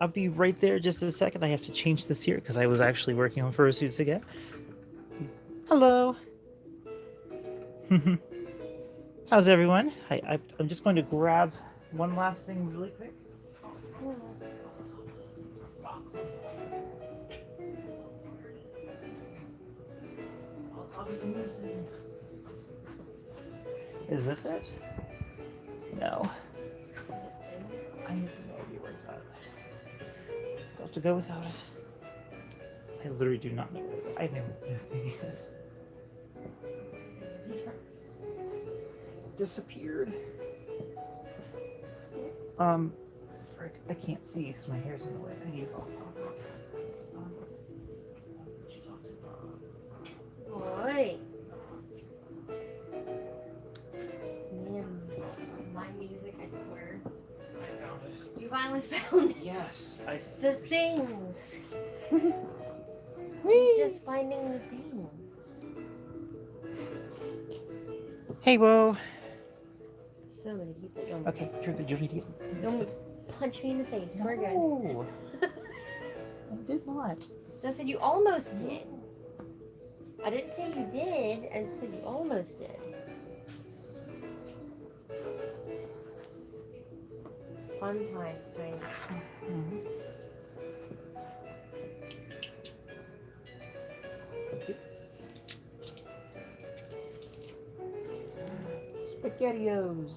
I'll be right there just a second. I have to change this here because I was actually working on fursuits again. Hello. How's everyone? I'm just going to grab one last thing really quick. Is this it? No. I have no idea where it's at. I'll have to go without it. I literally do not know where it's at. I know where the thing is. Disappeared. Frick, I can't see because my hair's in the way. I need to go. Boy. Man, my music, I swear. I found it. You finally found Yes, the things. He's just finding the things. Hey, whoa. So many people. Okay, you're good. You're good. Don't punch me in the face. We're good. No. I did not. I said you almost did. I didn't say you did. I said you almost did. Fun times, right? Mm-hmm. SpaghettiOs.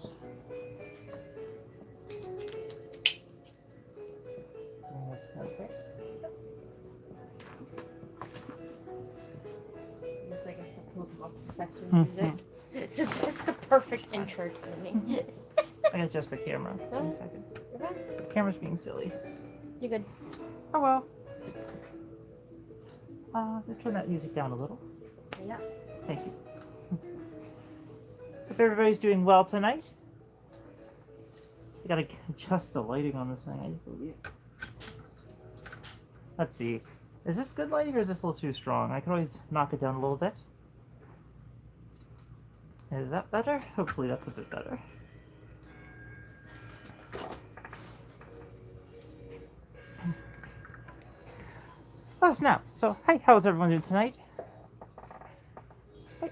Okay. It's like a Pokemon professor music. It's just the perfect intro timing. I gotta adjust the camera. No. 1 second. Okay. The camera's being silly. You're good. Oh well. Let's turn that music down a little. Yeah. Thank you. Hope everybody's doing well tonight. I gotta adjust the lighting on this thing. I believe. Let's see. Is this good lighting or is this a little too strong? I can always knock it down a little bit. Is that better? Hopefully that's a bit better. Oh snap! So, hey, how's everyone doing tonight? Hey.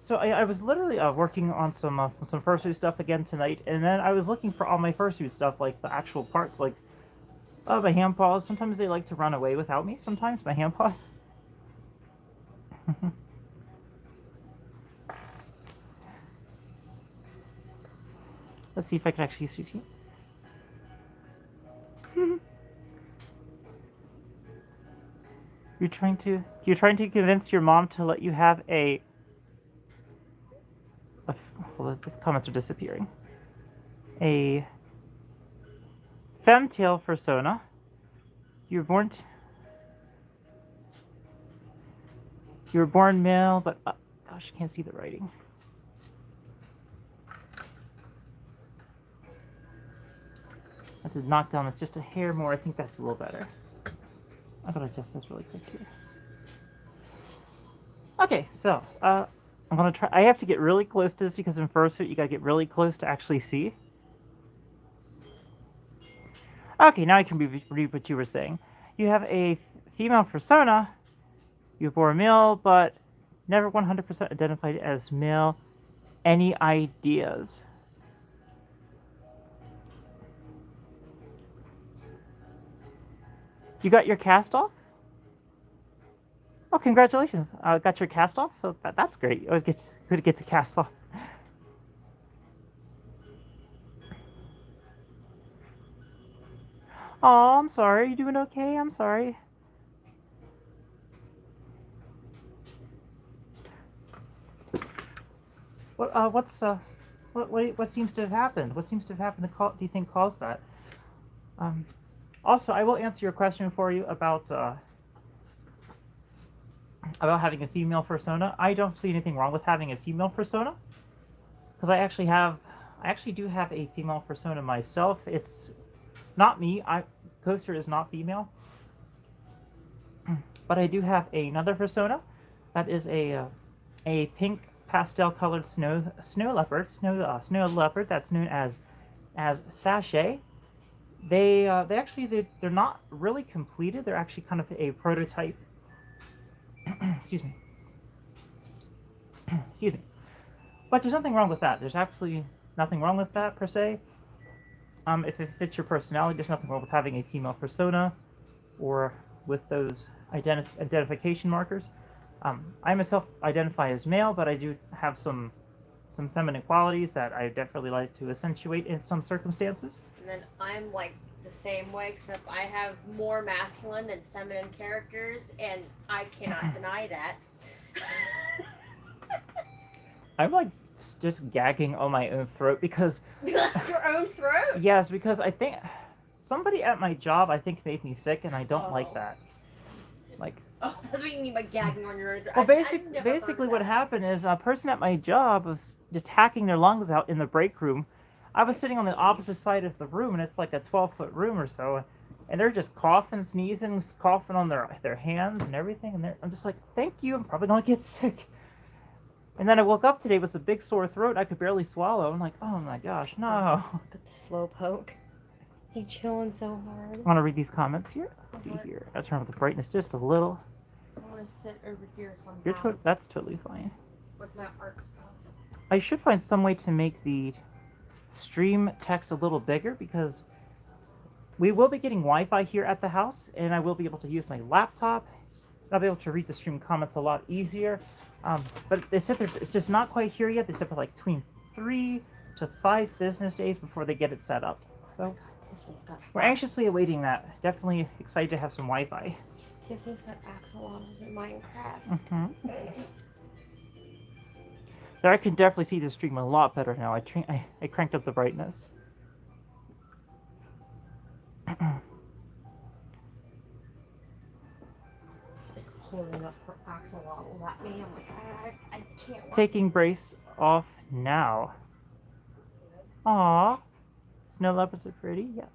So I was literally working on some fursuit stuff again tonight, and then I was looking for all my fursuit stuff, like the actual parts, like my hand paws. Sometimes they like to run away without me. Sometimes my hand paws. Let's see if I can actually see. You're trying to convince your mom to let you have well, the comments are disappearing. A femtail persona. You were born male, but gosh, I can't see the writing. I have to knock down this just a hair more. I think that's a little better. I gotta adjust this really quick here. Okay, so I'm gonna try. I have to get really close to this because in fursuit you gotta get really close to actually see. Okay, now I can read what you were saying. You have a female persona. You're born male, but never 100% identified as male. Any ideas? You got your cast off? Oh, congratulations! Got your cast off, so that's great. You always good to get the cast off. Oh, I'm sorry. You doing okay? I'm sorry. What seems to have happened? What seems to have happened do you think caused that? Also, I will answer your question for you about having a female persona. I don't see anything wrong with having a female persona because I actually do have a female persona myself. It's not me. Coaster is not female, but I do have another persona that is a pink pastel colored snow leopard that's known as Sachet. They actually they're not really completed. They're actually kind of a prototype. Excuse me. Excuse me. But there's nothing wrong with that. There's absolutely nothing wrong with that per se. If it fits your personality, there's nothing wrong with having a female persona or with those identification markers. I myself identify as male, but I do have some feminine qualities that I definitely like to accentuate in some circumstances. And then I'm like the same way, except I have more masculine than feminine characters, and I cannot deny that. I'm like just gagging on my own throat because Your own throat? yes, because I think somebody at my job I think made me sick, and I don't like that. Like, oh, that's what you mean by gagging on your own throat. well, I've never basically heard what that. happened is a person at my job was just hacking their lungs out in the break room. I was sitting on the opposite side of the room, and it's like a 12-foot room or so, and they're just coughing, sneezing, coughing on their hands and everything, and I'm just like, thank you, I'm probably gonna get sick. And then I woke up today with a big sore throat. I could barely swallow. I'm like, oh my gosh, no. Look at the slow poke. He chilling so hard. I want to read these comments here. Let's see here. I'll turn up the brightness just a little. I want to sit over here somehow. That's totally fine. With my arc stuff. I should find some way to make the stream text a little bigger because we will be getting Wi-Fi here at the house, and I will be able to use my laptop. I'll be able to read the stream comments a lot easier. But they said it's just not quite here yet. They said for like between 3 to 5 business days before they get it set up. So we're anxiously awaiting that. Definitely excited to have some Wi-Fi. Tiffany's got axolotls in Minecraft. Mm-hmm. There, I can definitely see the stream a lot better now. I cranked up the brightness. She's like holding up her axolotl at me. I'm like, I can't. Taking brace off now. Aww. Snow leopards are pretty, yes.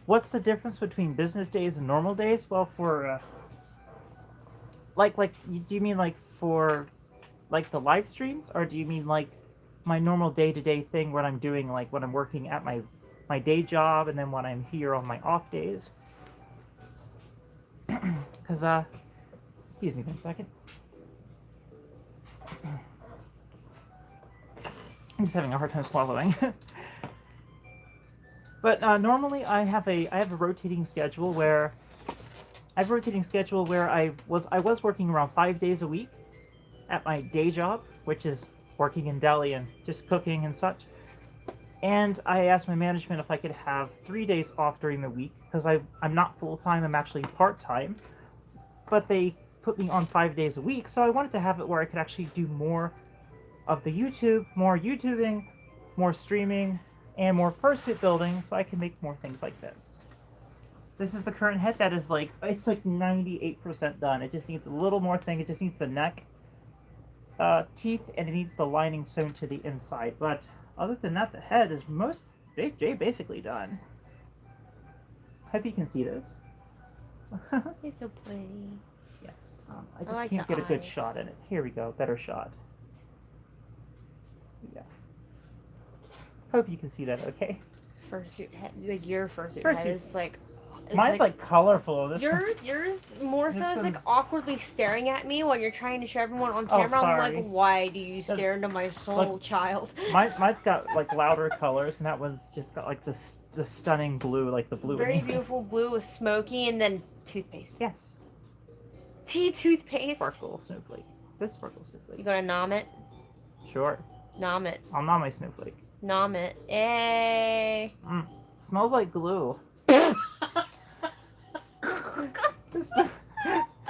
What's the difference between business days and normal days? Well, for do you mean like for like the live streams, or do you mean like my normal day-to-day thing when I'm doing like when I'm working at my day job and then when I'm here on my off days? Because excuse me for a second. I'm just having a hard time swallowing. But normally I have a rotating schedule where I was working around 5 days a week at my day job, which is working in deli and just cooking and such. And I asked my management if I could have 3 days off during the week because I'm not full time, I'm actually part time. But they put me on 5 days a week, so I wanted to have it where I could actually do more of the YouTube, more YouTubing, more streaming, and more fursuit building, so I can make more things like this. This is the current head that is like, it's like 98% done. It just needs a little more thing. It just needs the neck, teeth, and it needs the lining sewn to the inside. But other than that, the head is basically done. Hope you can see this. So He's so pretty. yes, I just like can't the get a good eyes. shot in it. Here we go, better shot. So, yeah. Hope you can see that okay. Fursuit head. Like your fursuit Fursuit. head is like. It's Mine's like colorful. This one- Yours more so This is like one's- awkwardly staring at me when you're trying to show everyone on Oh, camera. I'm sorry. like, why do you stare into my soul, Look, child? Mine's got like louder colors, and that one's just got like this stunning blue, like the blue. Very beautiful blue with smoky and then toothpaste. Yes. Tea toothpaste. Sparkle snowflake. This sparkle You snowflake. gonna nom it? Sure. Nom it. I'll nom my snowflake. Nom it. Hey. Smells like glue.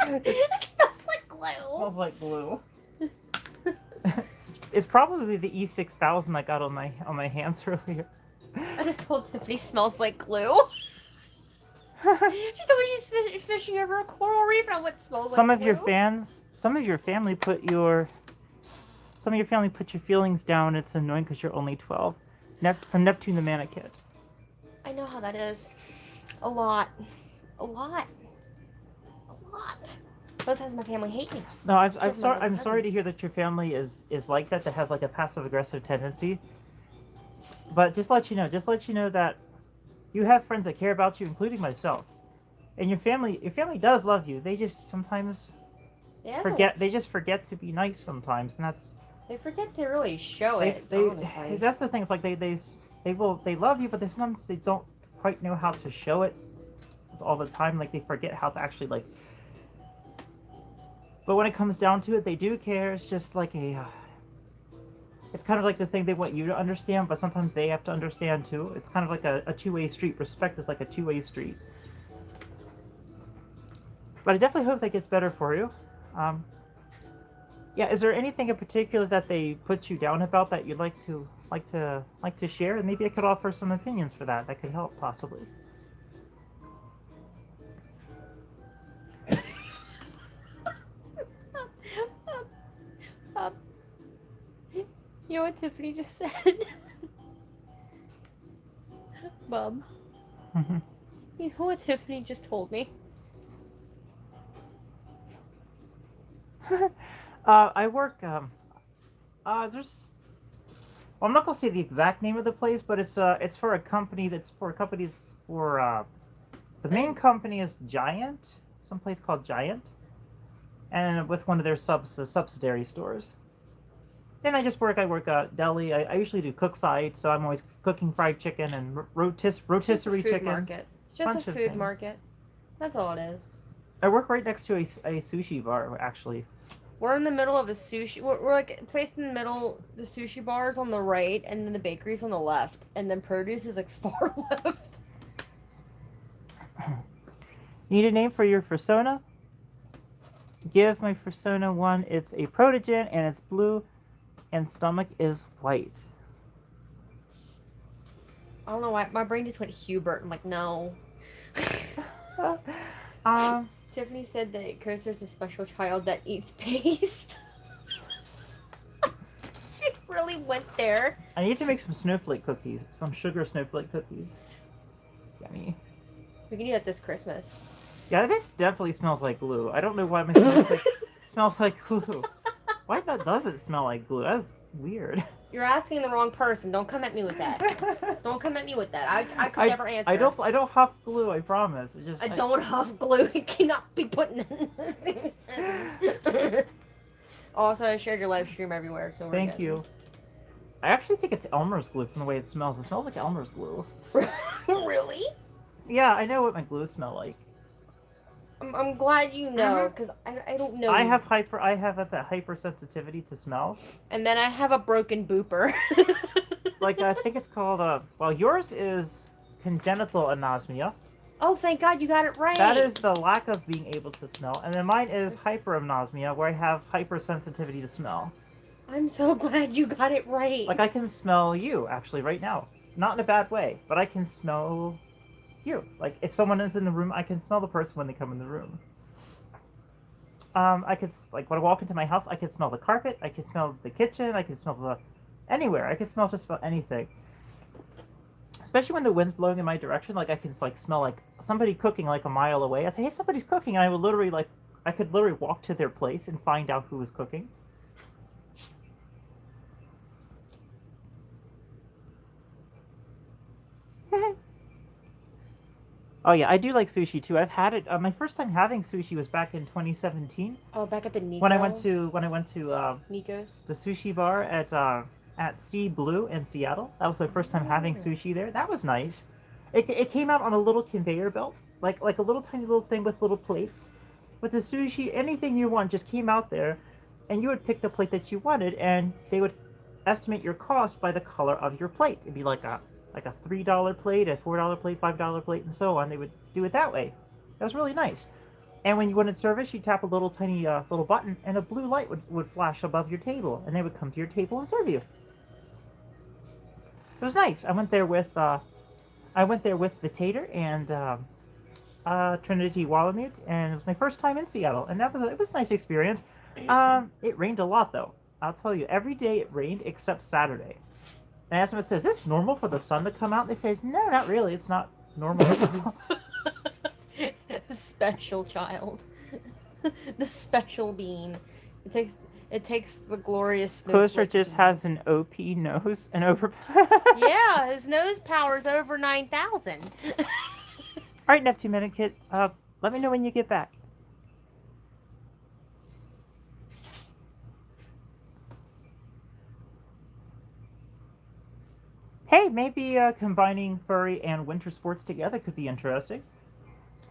It smells like glue. Smells like glue. It's probably the E6000 I got on my hands earlier. I just told Tiffany smells like glue. She told me she's fishing over a coral reef, and I went smells Some like of glue. your family put your feelings down. It's annoying because you're only 12. From Neptune the Manakit. I know how that is. A lot. A lot. A lot. Both sides of my family hate me. No, Except for my I'm sorry to cousins. hear that your family is like that. That has like a passive aggressive tendency. But just let you know that you have friends that care about you, including myself. And your family does love you. They just sometimes Yeah. forget. They just forget to be nice sometimes, and that's They forget to really show it. they. Honestly. That's the thing. It's like they love you, but sometimes they don't quite know how to show it all the time. Like they forget how to actually like. But when it comes down to it, they do care. It's just like a. It's kind of like the thing they want you to understand, but sometimes they have to understand too. It's kind of like a two-way street. Respect is like a two-way street. But I definitely hope that gets better for you. Yeah, is there anything in particular that they put you down about that you'd like to share? And maybe I could offer some opinions for that. That could help possibly. um, you know what Tiffany just said? Mom, you know what Tiffany just told me? I work. There's. Well, I'm not gonna say the exact name of the place, but it's for a company that's for. The main company is Giant, someplace called Giant, and with one of their subsidiary stores. Then I just work. I work deli. I usually do cook side, so I'm always cooking fried chicken and rotisserie chickens. Market. It's just a food market. That's all it is. I work right next to a sushi bar, actually. We're in the middle of a sushi. We're like placed in the middle. The sushi bar's on the right, and then the bakery's on the left, and then produce is like far left. Need a name for your fursona? Give my fursona one. It's a protogen, and it's blue, and stomach is white. I don't know why my brain just went Hubert. I'm like, no. Tiffany said that Cursor's a special child that eats paste. She really went there. I need to make some snowflake cookies. Some sugar snowflake cookies. Yummy. We can do that this Christmas. Yeah, this definitely smells like glue. I don't know why my snowflake smells like glue. Why does it smell like glue? That's weird. You're asking the wrong person. Don't come at me with that. Don't come at me with that. I could never answer. I don't huff glue. I promise. It's just I don't huff glue. It cannot be put in. Also, I shared your live stream everywhere, so we're Thank good. you. I actually think it's Elmer's glue from the way it smells. It smells like Elmer's glue. Really? Yeah, I know what my glue smell like. I'm glad you know, because I don't know. I have that hypersensitivity to smells. And then I have a broken booper. Like I think it's called well, yours is congenital anosmia. Oh, thank God you got it right. That is the lack of being able to smell, and then mine is hyperamnosmia, where I have hypersensitivity to smell. I'm so glad you got it right. Like I can smell you actually right now, not in a bad way, but I can smell you. Like if someone is in the room, I can smell the person when they come in the room. I could like when I walk into my house, I can smell the carpet, I can smell the kitchen, I can smell the anywhere. I can smell just about anything. Especially when the wind's blowing in my direction, like I can like smell like somebody cooking like a mile away. I say, "Hey, somebody's cooking," and I could literally walk to their place and find out who was cooking. Oh yeah, I do like sushi too. I've had it. My first time having sushi was back in 2017. Oh, back at the Nico. When I went to Nico's. the sushi bar at Sea Blue in Seattle. That was my first time having sushi there. That was nice. It came out on a little conveyor belt, like a little tiny little thing with little plates. With the sushi, anything you want just came out there, and you would pick the plate that you wanted, and they would estimate your cost by the color of your plate. It'd be like a $3 plate, a $4 plate, $5 plate, and so on. They would do it that way. That was really nice. And when you wanted service, you tap a little tiny little button, and a blue light would flash above your table, and they would come to your table and serve you. It was nice. I went there with the Tater and Trinity Walamute, and it was my first time in Seattle, and it was a nice experience. It rained a lot though. I'll tell you, every day it rained except Saturday. And I asked them, I said, "Is this normal for the sun to come out?" And they said, "No, not really. It's not normal." Special child. The special bean. It takes it takes the glorious Coaster snowflake just bean. has an OP nose, an over. Yeah, his nose power's over 9,000. All right, Neptune Minute Kid. Let me know when you get back. Hey, maybe combining furry and winter sports together could be interesting.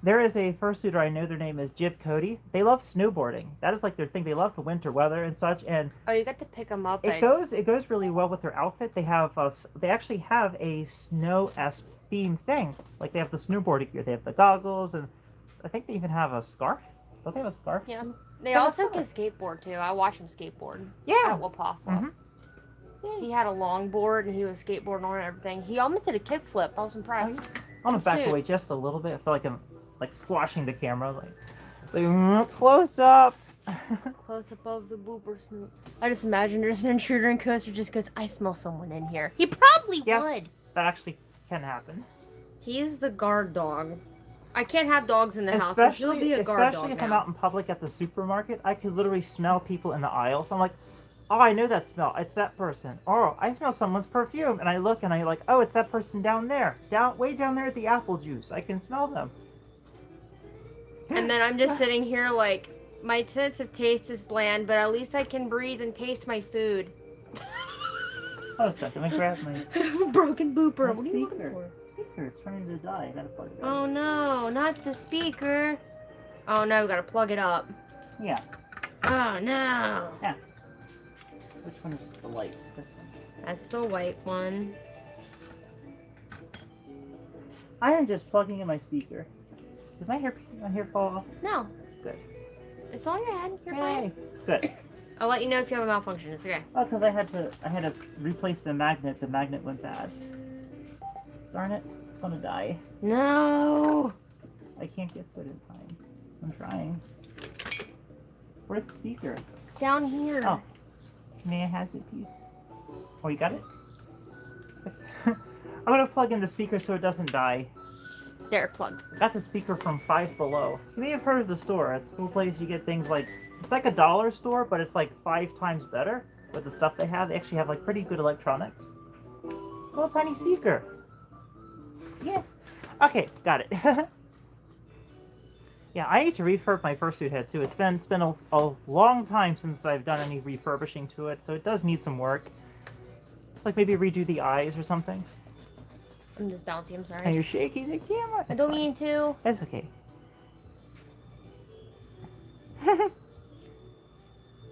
There is a fursuiter I know. Their name is Jib Cody. They love snowboarding. That is like their thing. They love the winter weather and such. And Oh, you got to pick him up. it goes really well with their outfit. They actually have a snow-esque theme thing. Like they have the snowboarding gear. They have the goggles, and I think they even have a scarf. Don't they have a scarf? Yeah. They Yeah, also that's can skateboard too. I watch him skateboard. Yeah. At Wapafa. Mhm. He had a longboard and he was skateboarding on everything. He almost did a kickflip. I was impressed. I'm gonna back away just a little bit. I feel like I'm like squashing the camera, like close up. Close above the booper snoot. I just imagine there's an intruder and Coaster just goes, I smell someone in here. He probably Yes, would. that actually can happen. He's the guard dog. I can't have dogs in the house, but he'll be a guard dog Especially if now. I'm out in public at the supermarket, I could literally smell people in the aisle. So I'm like, oh, I know that smell. It's that person. Oh, I smell someone's perfume. And I look and I like, oh, it's that person down there. Way down there at the apple juice. I can smell them. And then I'm just sitting here like, my sense of taste is bland, but at least I can breathe and taste my food. Oh, a second. Let me grab my Broken booper. my What are you looking speaker. for? Speaker. It's trying to die. I gotta plug it Oh in. no, not the speaker. Oh no, we gotta plug it up. Yeah. Oh no. Which one is the light? This one. That's the white one. I am just plugging in my speaker. Did my hair fall off? No. Good. It's on your head. You're Yay. fine. Good. I'll let you know if you have a malfunction. It's okay. Oh, because I had to replace the magnet. The magnet went bad. Darn it! It's gonna die. No. I can't get to it in time. I'm trying. Where's the speaker? Down here. Oh, may I has it, please? Oh, you got it. I'm gonna plug in the speaker so it doesn't die. There, plugged. That's a speaker from Five Below. You may have heard of the store. It's a place you get things like, it's like a dollar store, but it's like 5 times better with the stuff they have. They actually have like pretty good electronics. Little tiny speaker. Yeah. Okay, got it. Yeah, I need to refurb my fursuit head too. It's been a long time since I've done any refurbishing to it, so it does need some work. It's like maybe redo the eyes or something. I'm just bouncy. I'm sorry. And you're shaking the camera. I It's don't fine. mean to. That's okay.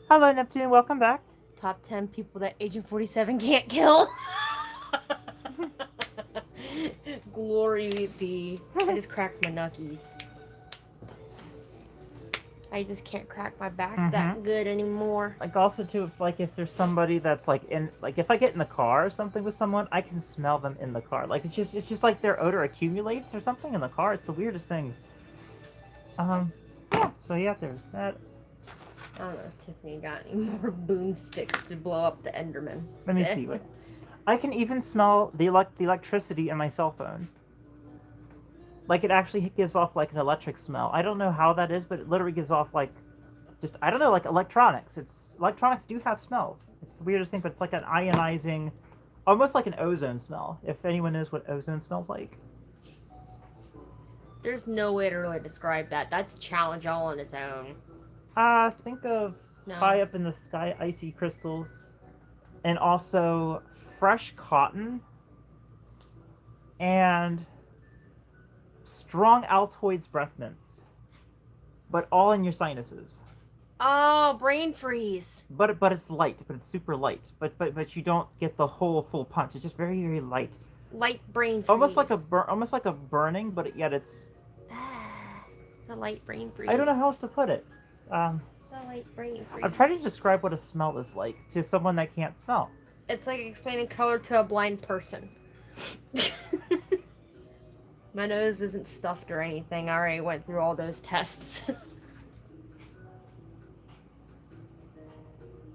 Hello, Neptune. Welcome back. Top 10 people that Agent 47 can't kill. Glory be. I just cracked my knuckies. I just can't crack my back that good anymore. Like also too, if there's somebody that's like if I get in the car or something with someone, I can smell them in the car. Like it's just like their odor accumulates or something in the car. It's the weirdest thing. Yeah. So yeah, there's that. I don't know if Tiffany got any more boomsticks to blow up the Enderman. Let me see what. I can even smell the electricity in my cell phone. Like it actually gives off like an electric smell. I don't know how that is, but it literally gives off like, just I don't know, like electronics. Electronics do have smells. It's the weirdest thing, but it's like an ionizing, almost like an ozone smell. If anyone knows what ozone smells like. There's no way to really describe that. That's a challenge all on its own. Think of No. high up in the sky icy crystals, and also fresh cotton, and strong Altoids breath mints, but all in your sinuses. Oh, brain freeze. But it's light, but it's super light. But you don't get the whole full punch. It's just very, very light. Light brain freeze. Almost like a burning, but yet it's. It's a light brain freeze. I don't know how else to put it. It's a light brain freeze. I'm trying to describe what a smell is like to someone that can't smell. It's like explaining color to a blind person. My nose isn't stuffed or anything. I already went through all those tests.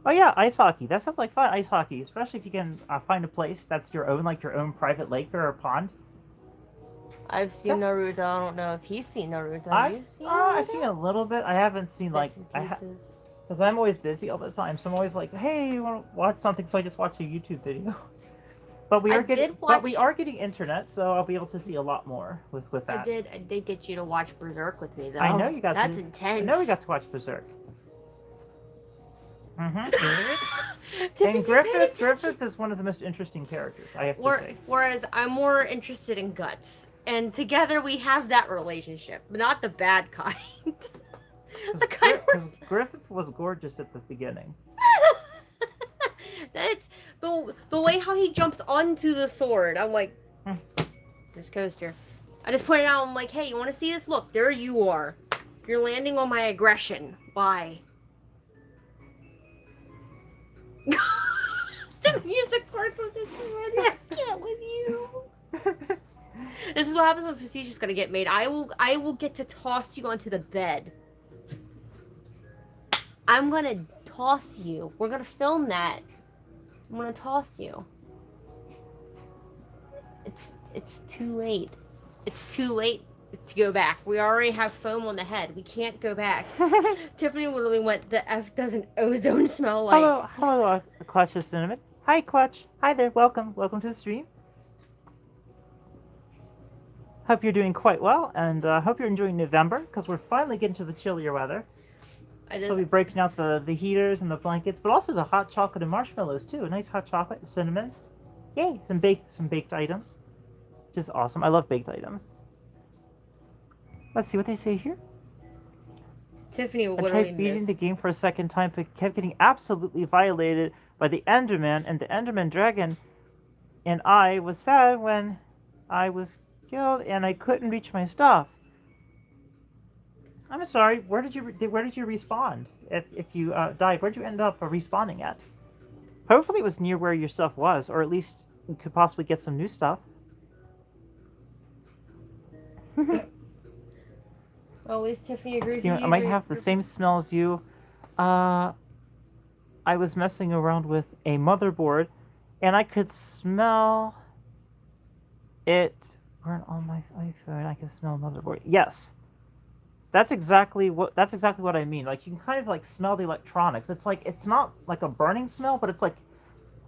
Oh yeah, ice hockey. That sounds like fun. Ice hockey, especially if you can find a place that's your own, like your own private lake or a pond. I've seen Naruto. I don't know if he's seen Naruto. Have I've you seen I've Naruto? seen a little bit. I haven't seen like Bits and pieces. because I'm always busy all the time. So I'm always like, hey, you want to watch something? So I just watch a YouTube video. But we I are getting did watch. internet, so I'll be able to see a lot more with I that. did get you to watch Berserk with me though. I know you got That's to. intense. I know we got to watch Berserk. Tiffany, And Griffith is one of the most interesting characters, I have to say. Whereas I'm more interested in Guts, and together we have that relationship, but not the bad kind. The kind Because Griffith was gorgeous at the beginning. That's the way how he jumps onto the sword. I'm like, there's Coaster. I just pointed out. I'm like, hey, you want to see this? Look, there you are. You're landing on my aggression. Why? The music parts of this already. I can't with you. This is what happens when Facetious gonna get made. I will get to toss you onto the bed. I'm gonna toss you. We're gonna film that. I'm gonna toss you. It's too late. It's too late to go back. We already have foam on the head. We can't go back. Tiffany literally went, the F doesn't ozone smell like. Hello, Clutch of Cinnamon. Hi, Clutch. Hi there. Welcome to the stream. Hope you're doing quite well, and hope you're enjoying November, because we're finally getting to the chillier weather. So we'll be breaking out the heaters and the blankets, but also the hot chocolate and marshmallows too. A nice hot chocolate and cinnamon. Yay! Some baked items, which is awesome. I love baked items. Let's see what they say here. Tiffany I literally tried beating missed. the game for a second time, but kept getting absolutely violated by the Enderman and the Enderman dragon, and I was sad when I was killed and I couldn't reach my stuff. I'm sorry. Where did you respawn? If you died, where'd you end up respawning at? Hopefully, it was near where your stuff was, or at least you could possibly get some new stuff. Always Tiffany agrees. See, I might have the same smell as you. I was messing around with a motherboard, and I could smell it. Weren't on my iPhone. I can smell motherboard. Yes. That's exactly what I mean. Like, you can kind of like smell the electronics. It's like, it's not like a burning smell, but it's like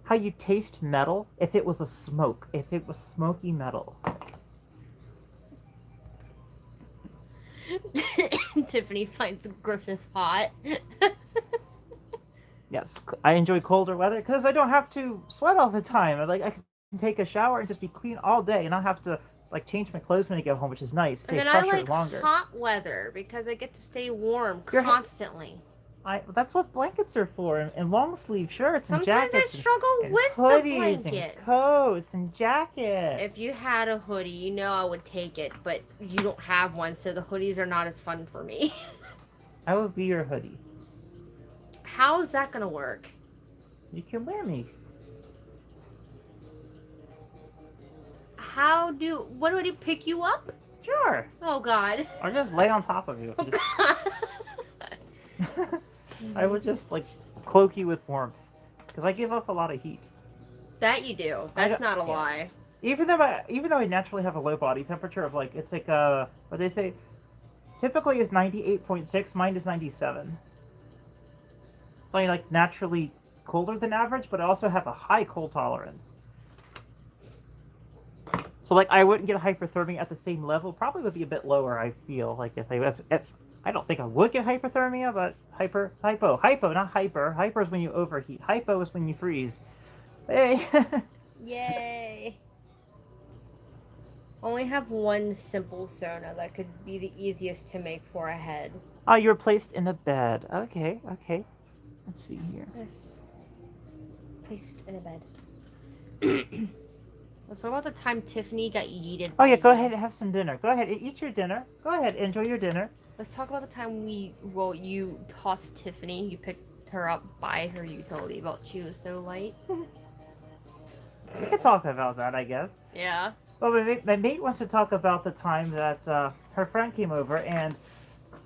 how you taste metal if it was a smoke, if it was smoky metal. Tiffany finds Griffith hot. Yes, I enjoy colder weather because I don't have to sweat all the time. I can take a shower and just be clean all day, and not have to like change my clothes when I get home, which is nice. Stay And fresher I like longer. hot weather because I get to stay warm You're constantly. That's what blankets are for, and long sleeve shirts and Sometimes jackets. I struggle and with the hoodies blanket. and coats and jackets. If you had a hoodie, you know I would take it, but you don't have one, so the hoodies are not as fun for me. I will be your hoodie. How is that gonna work? You can wear me. What do I do? Pick you up? Sure. Oh God. Or just lay on top of you. Oh God. I would just like cloak you with warmth, because I give up a lot of heat. That you do. That's not a lie. Even though I naturally have a low body temperature of like, it's like what they say, typically is 98.6. Mine is 97. So I like naturally colder than average, but I also have a high cold tolerance. So like I wouldn't get hypothermia at the same level. Probably would be a bit lower. I feel like if I don't think I would get hypothermia, but hypo, not hyper. Hyper is when you overheat. Hypo is when you freeze. Hey. Yay. Only have one simple Sona that could be the easiest to make for a head. Oh, you're placed in a bed. Okay. Let's see here. Yes. Placed in a bed. Let's talk about the time Tiffany got yeeted. Oh yeah, go ahead and have some dinner. Go ahead and eat your dinner. Go ahead, enjoy your dinner. Let's talk about the time you tossed Tiffany. You picked her up by her utility belt. She was so light. We can talk about that, I guess. Yeah. Well, my mate wants to talk about the time that her friend came over and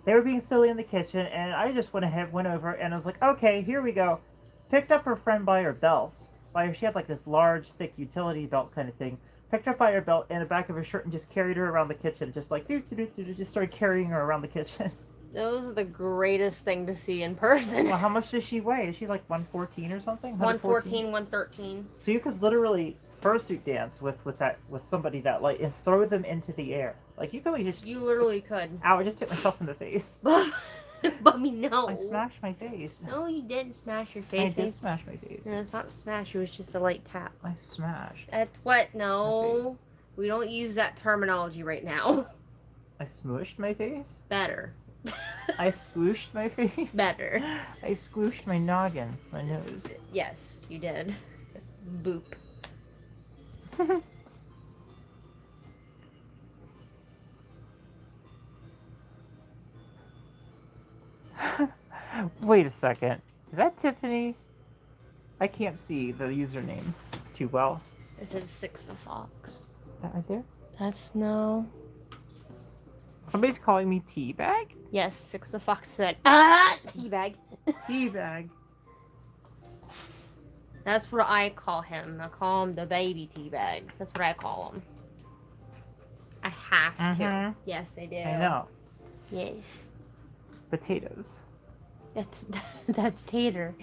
they were being silly in the kitchen, and I just went over and I was like, okay, here we go. Picked up her friend by her belt. She had like this large, thick utility belt kind of thing. picked her up by her belt and the back of her shirt and just carried her around the kitchen, just like just started carrying her around the kitchen. Those are the greatest thing to see in person. Well, how much does she weigh? She's like 114 or something. 114, 113. So you could literally fursuit dance with somebody that like and throw them into the air. Like you could like just. You literally could. Ow! I just hit myself in the face. But me, no. I smashed my face. No, you didn't smash your face. I did smash my face. No, it's not smash. It was just a light tap. I smashed. That's what? No. We don't use that terminology right now. I smooshed my face? Better. I squooshed my face? Better. I squooshed my noggin, my nose. Yes, you did. Boop. Wait a second. Is that Tiffany? I can't see the username too well. It says Six the Fox. That right there? That's no. Somebody's calling me Teabag? Yes, Six the Fox said, teabag. Teabag. That's what I call him. I call him the baby teabag. That's what I call him. I have to. Yes, I do. I know. Yes. Potatoes. That's tater.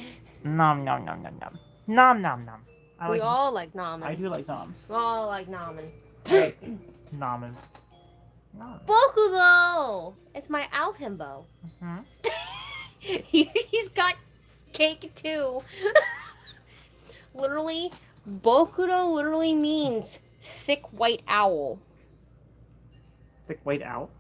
Nom nom nom nom nom. Nom nom nom. We all like nomin. I do like noms. We all like nomin. Right. Nomin. Nom. Bokudo! It's my Alhimbo. Hmm? He's got cake too. Literally, Bokudo literally means thick white owl. Thick white owl?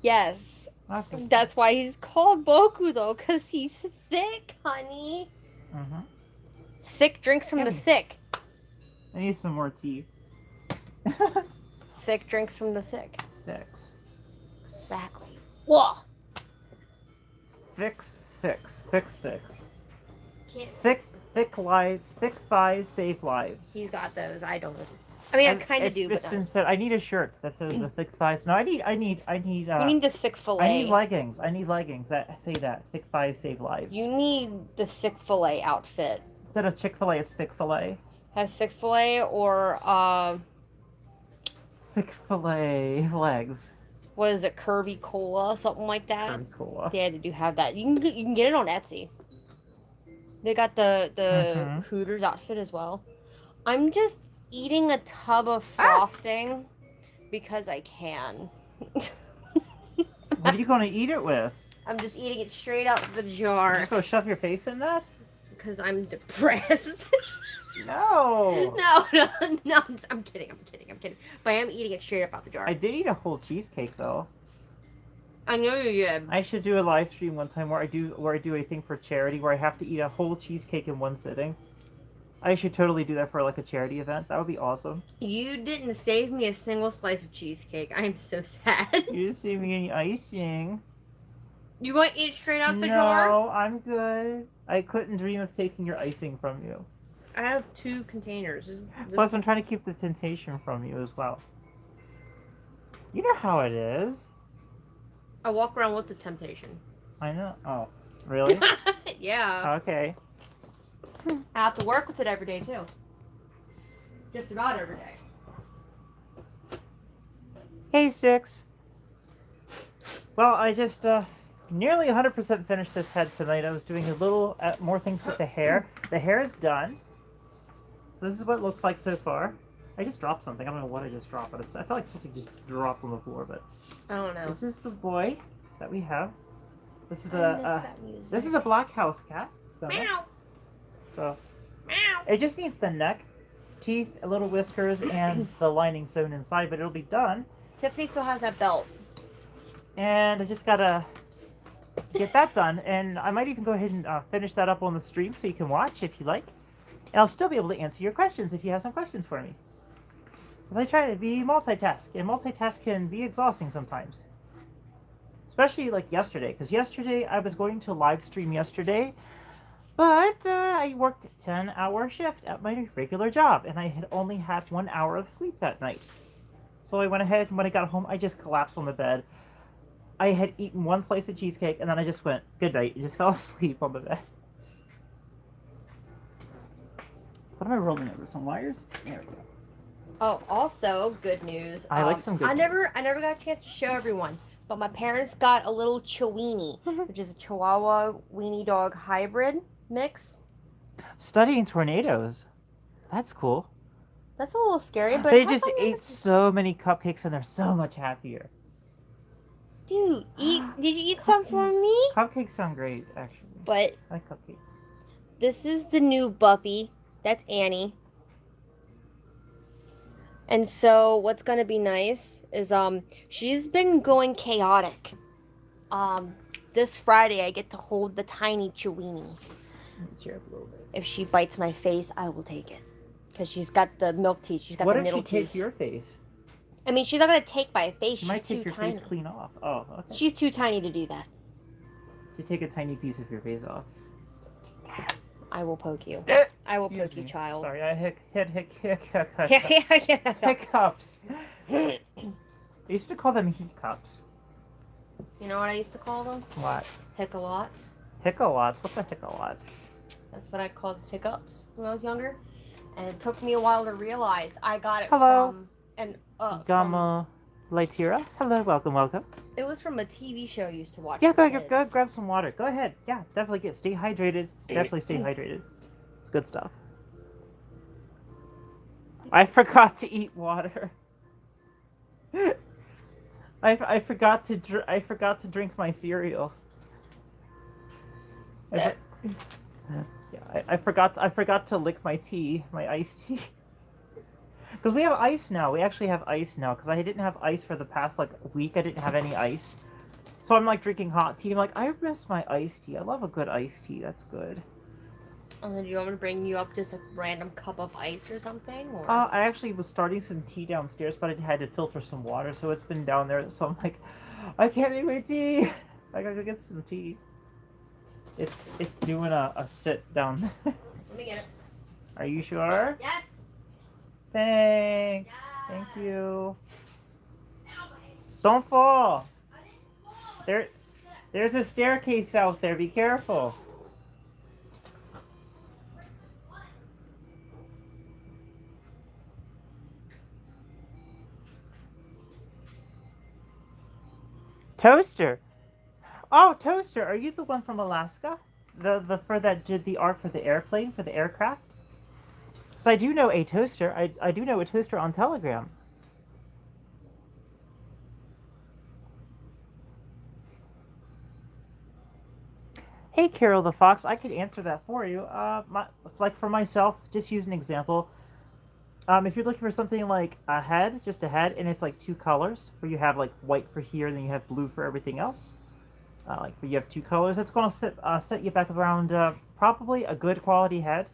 Yes. Okay. That's why he's called Bokudo, because he's thick, honey. Mm-hmm. Thick drinks from the thick. I need some more tea. Thick drinks from the thick. Fix. Exactly. Whoa. Fix. Can't Thick lives, thick thighs save lives. He's got those. I don't. I mean, I kind of do, It's but been not. said. I need a shirt that says the thick thighs. No, I need. You need the thick fillet. I need leggings. I need leggings that say that thick thighs save lives. You need the thick fillet outfit. Instead of Chick-fil-A, it's thick fillet. Have thick fillet or Thick fillet legs. what is it, curvy cola, something like that. Pretty cool. Yeah, they do have that. You can get it on Etsy. They got the Hooters outfit as well. I'm just eating a tub of frosting because I can. What are you going to eat it with? I'm just eating it straight out the jar Just go shove your face in that? because I'm depressed. No. No, I'm kidding. But I am eating it straight up out the jar. I did eat a whole cheesecake though. I know you did. I should do a live stream one time where I do a thing for charity where I have to eat a whole cheesecake in one sitting. I should totally do that for like a charity event. That would be awesome. You didn't save me a single slice of cheesecake. I am so sad. You didn't save me any icing. You want to eat it straight out the jar? No, I'm good. I couldn't dream of taking your icing from you. I have 2 containers. Plus, I'm trying to keep the temptation from you as well. You know how it is. I walk around with the temptation. I know. Oh, really? Yeah. Okay. I have to work with it every day, too. Just about every day. Hey, Six. Well, I just nearly 100% finished this head tonight. I was doing a little more things with the hair. The hair is done. So this is what it looks like so far. I just dropped something. I don't know what I just dropped. But I felt like something just dropped on the floor. But I don't know. this is the boy that we have. This is This a black house cat. So, Meow. so Meow. it just needs the neck, teeth, little whiskers, and the lining sewn inside. But it'll be done. Tiffany still has that belt. And I just gotta get that done. And I might even go ahead and finish that up on the stream so you can watch if you like. And I'll still be able to answer your questions if you have some questions for me. Because I try to be multitask, and multitask can be exhausting sometimes. Especially like yesterday, because yesterday I was going to live stream yesterday, but I worked a 10-hour shift at my regular job, and I had only had 1 hour of sleep that night. So I went ahead, and when I got home, I just collapsed on the bed. I had eaten 1 slice of cheesecake, and then I just went, good night, and just fell asleep on the bed. What am I rolling over? Some wires? There we go. Oh, also good news. I like some good I never got a chance to show everyone, but my parents got a little Chiweenie, which is a Chihuahua Weenie Dog hybrid mix. Studying tornadoes. That's cool. That's a little scary, but They have just fun ate so many cupcakes and they're so much happier. Dude, eat. Did you eat some for me? Cupcakes sound great, actually. But I like cupcakes. this is the new puppy. That's Annie. And so what's gonna be nice is she's been going chaotic. This Friday I get to hold the tiny Chiweenie. Cheer up a little bit. If she bites my face, I will take it. Because she's got the milk teeth. She's got What the if middle she teeth. takes your face? I mean, she's not gonna take my face. She She's might too take your tiny. face clean off. Oh, okay. She's too tiny to do that. To take a tiny piece of your face off. I will poke you. I will poke you, child. Sorry, I hiccups. I used to call them hiccups. You know what I used to call them? What? Hickalots. Hickalots? What's a hickalot? That's what I called hiccups when I was younger. And it took me a while to realize I got it Hello. from an Gamma Lytira. Hello, welcome. it was from a TV show I used to watch. Yeah, for go kids. grab some water. Go ahead. Yeah, definitely stay hydrated. Definitely stay hydrated. It's good stuff. I forgot to eat water. I forgot to drink my cereal. I forgot to lick my tea, my iced tea. Because we have ice now. We actually have ice now. Because I didn't have ice for the past week. I didn't have any ice. So I'm drinking hot tea. I'm I miss my iced tea. I love a good iced tea. That's good. And then do you want me to bring you up just a random cup of ice or something? Or? I actually was starting some tea downstairs, but I had to filter some water, so it's been down there. So I'm I can't make my tea. I gotta go get some tea. It's doing a sit down there. Let me get it. Are you sure? Yes. Thanks. Yes. Thank you. Don't fall. There's a staircase out there. Be careful. Toaster. Oh, Toaster, are you the one from Alaska? The for that did the art for the airplane, for the aircraft? So I do know a toaster. I do know a toaster on Telegram. Hey, Carol the Fox, I could answer that for you. For myself, just use an example. If you're looking for something like a head, just a head, and it's two colors, where you have white for here, and then you have blue for everything else. You have two colors. That's going to set you back around probably a good quality head,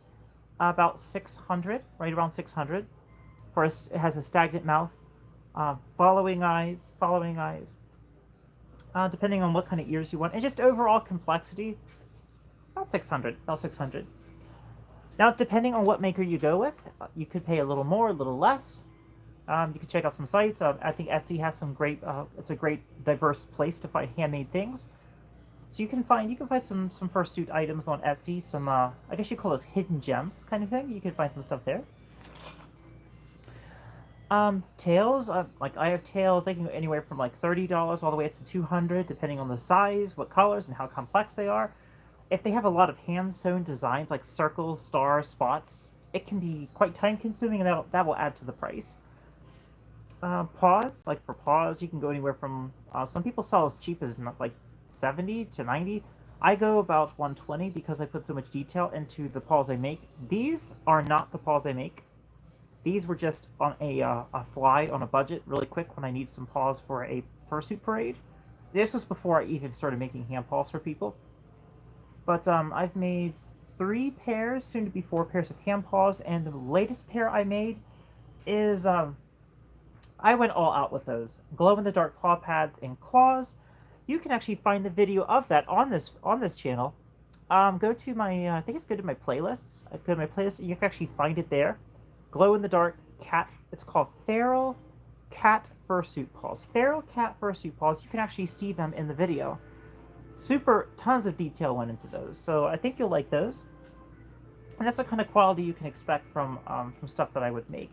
about 600, right around 600. First, it has a stagnant mouth, following eyes, depending on what kind of ears you want, and just overall complexity, about 600, Now, depending on what maker you go with, you could pay a little more, a little less. You can check out some sites. I think Etsy has some great. It's a great diverse place to find handmade things. So you can find some fursuit items on Etsy. Some I guess you call those hidden gems kind of thing. You can find some stuff there. Tails. I have tails. They can go anywhere from $30 all the way up to $200, depending on the size, what colors, and how complex they are. If they have a lot of hand-sewn designs like circles, stars, spots, it can be quite time-consuming, and that will add to the price. Paws, for paws, you can go anywhere from, some people sell as cheap as 70 to 90. I go about 120 because I put so much detail into the paws I make. These are not the paws I make. These were just on a fly on a budget really quick when I need some paws for a fursuit parade. This was before I even started making hand paws for people. But I've made 3 pairs, soon to be 4 pairs of hand paws, and the latest pair I made is I went all out with those glow-in-the-dark paw pads and claws. You can actually find the video of that on this channel. Go to my I think it's go to my playlists. Go to my playlist, and you can actually find it there. Glow-in-the-dark cat. It's called Feral Cat Fursuit Paws. Feral Cat Fursuit Paws. You can actually see them in the video. Tons of detail went into those, so I think you'll like those. And that's the kind of quality you can expect from stuff that I would make.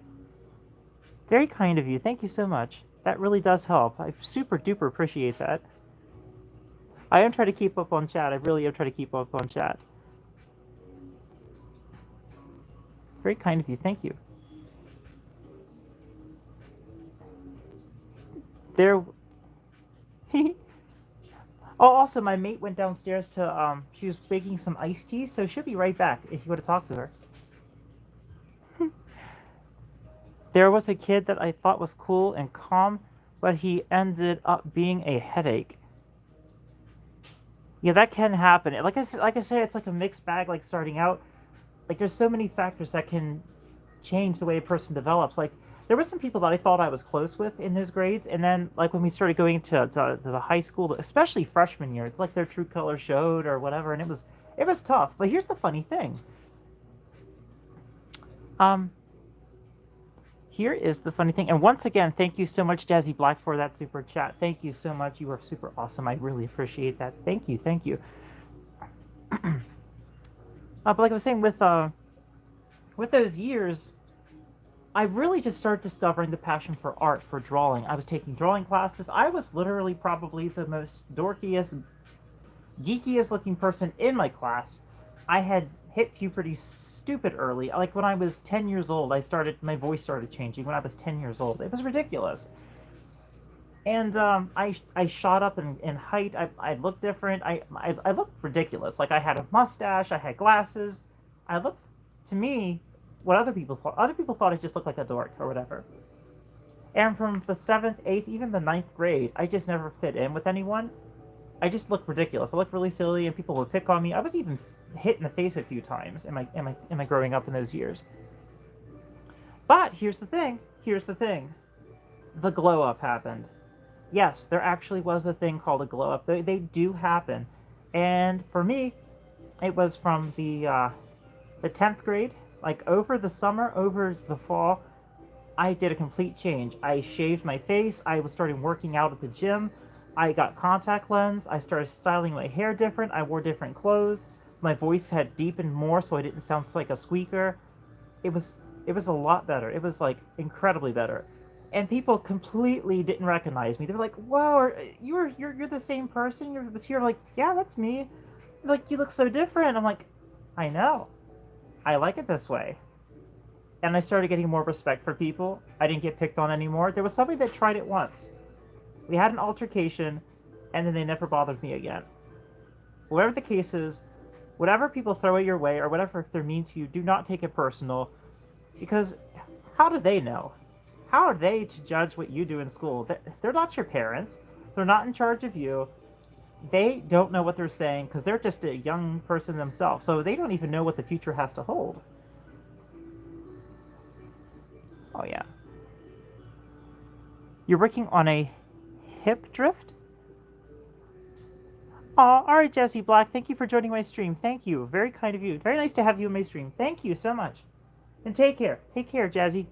Very kind of you. Thank you so much. That really does help. I super duper appreciate that. I am trying to keep up on chat. I really am trying to keep up on chat. Very kind of you. Thank you. There. Oh, also, my mate went downstairs to she was baking some iced tea, so she'll be right back if you want to talk to her. There was a kid that I thought was cool and calm, but he ended up being a headache. Yeah, that can happen. Like I said, it's like a mixed bag. Like starting out, like there's so many factors that can change the way a person develops. Like there were some people that I thought I was close with in those grades, and then like when we started going to the high school, especially freshman year, it's like their true color showed or whatever, and it was tough. But here's the funny thing. Here is the funny thing, and once again, thank you so much, Jazzy Black, for that super chat. Thank you so much. You were super awesome. I really appreciate that. Thank you, thank you. But like I was saying, with those years, I really just started discovering the passion for art, for drawing. I was taking drawing classes. I was literally probably the most dorkiest, geekiest looking person in my class. I had hit puberty stupid early. Like when I was 10 years old, my voice started changing when I was 10 years old. It was ridiculous. And I shot up in height. I looked different. I looked ridiculous. Like I had a mustache. I had glasses. I looked, to me, what other people thought. Other people thought I just looked like a dork or whatever. And from the 7th, 8th, even the 9th grade, I just never fit in with anyone. I just looked ridiculous. I looked really silly, and people would pick on me. I was even hit in the face a few times in my growing up in those years. But here's the thing. Here's the thing. The glow up happened. Yes, there actually was a thing called a glow up. They do happen. And for me, it was from the 10th grade, like over the summer, over the fall, I did a complete change. I shaved my face. I was starting working out at the gym. I got contact lens. I started styling my hair different. I wore different clothes. My voice had deepened more, so I didn't sound like a squeaker. It was a lot better. It was like incredibly better. And people completely didn't recognize me. They were like, "Wow, you're the same person. You was here." I'm like, "Yeah, that's me." They're like, "You look so different." I'm like, "I know. I like it this way." And I started getting more respect for people. I didn't get picked on anymore. There was somebody that tried it once. We had an altercation, and then they never bothered me again. Whatever the case is, whatever people throw at your way, or whatever, if they're mean to you, do not take it personal. Because how do they know? How are they to judge what you do in school? They're not your parents. They're not in charge of you. They don't know what they're saying because they're just a young person themselves. So they don't even know what the future has to hold. Oh, yeah. You're working on a hip drift? Aw, alright, Jesse Black. Thank you for joining my stream. Thank you. Very kind of you. Very nice to have you in my stream. Thank you so much. And take care. Take care, Jazzy.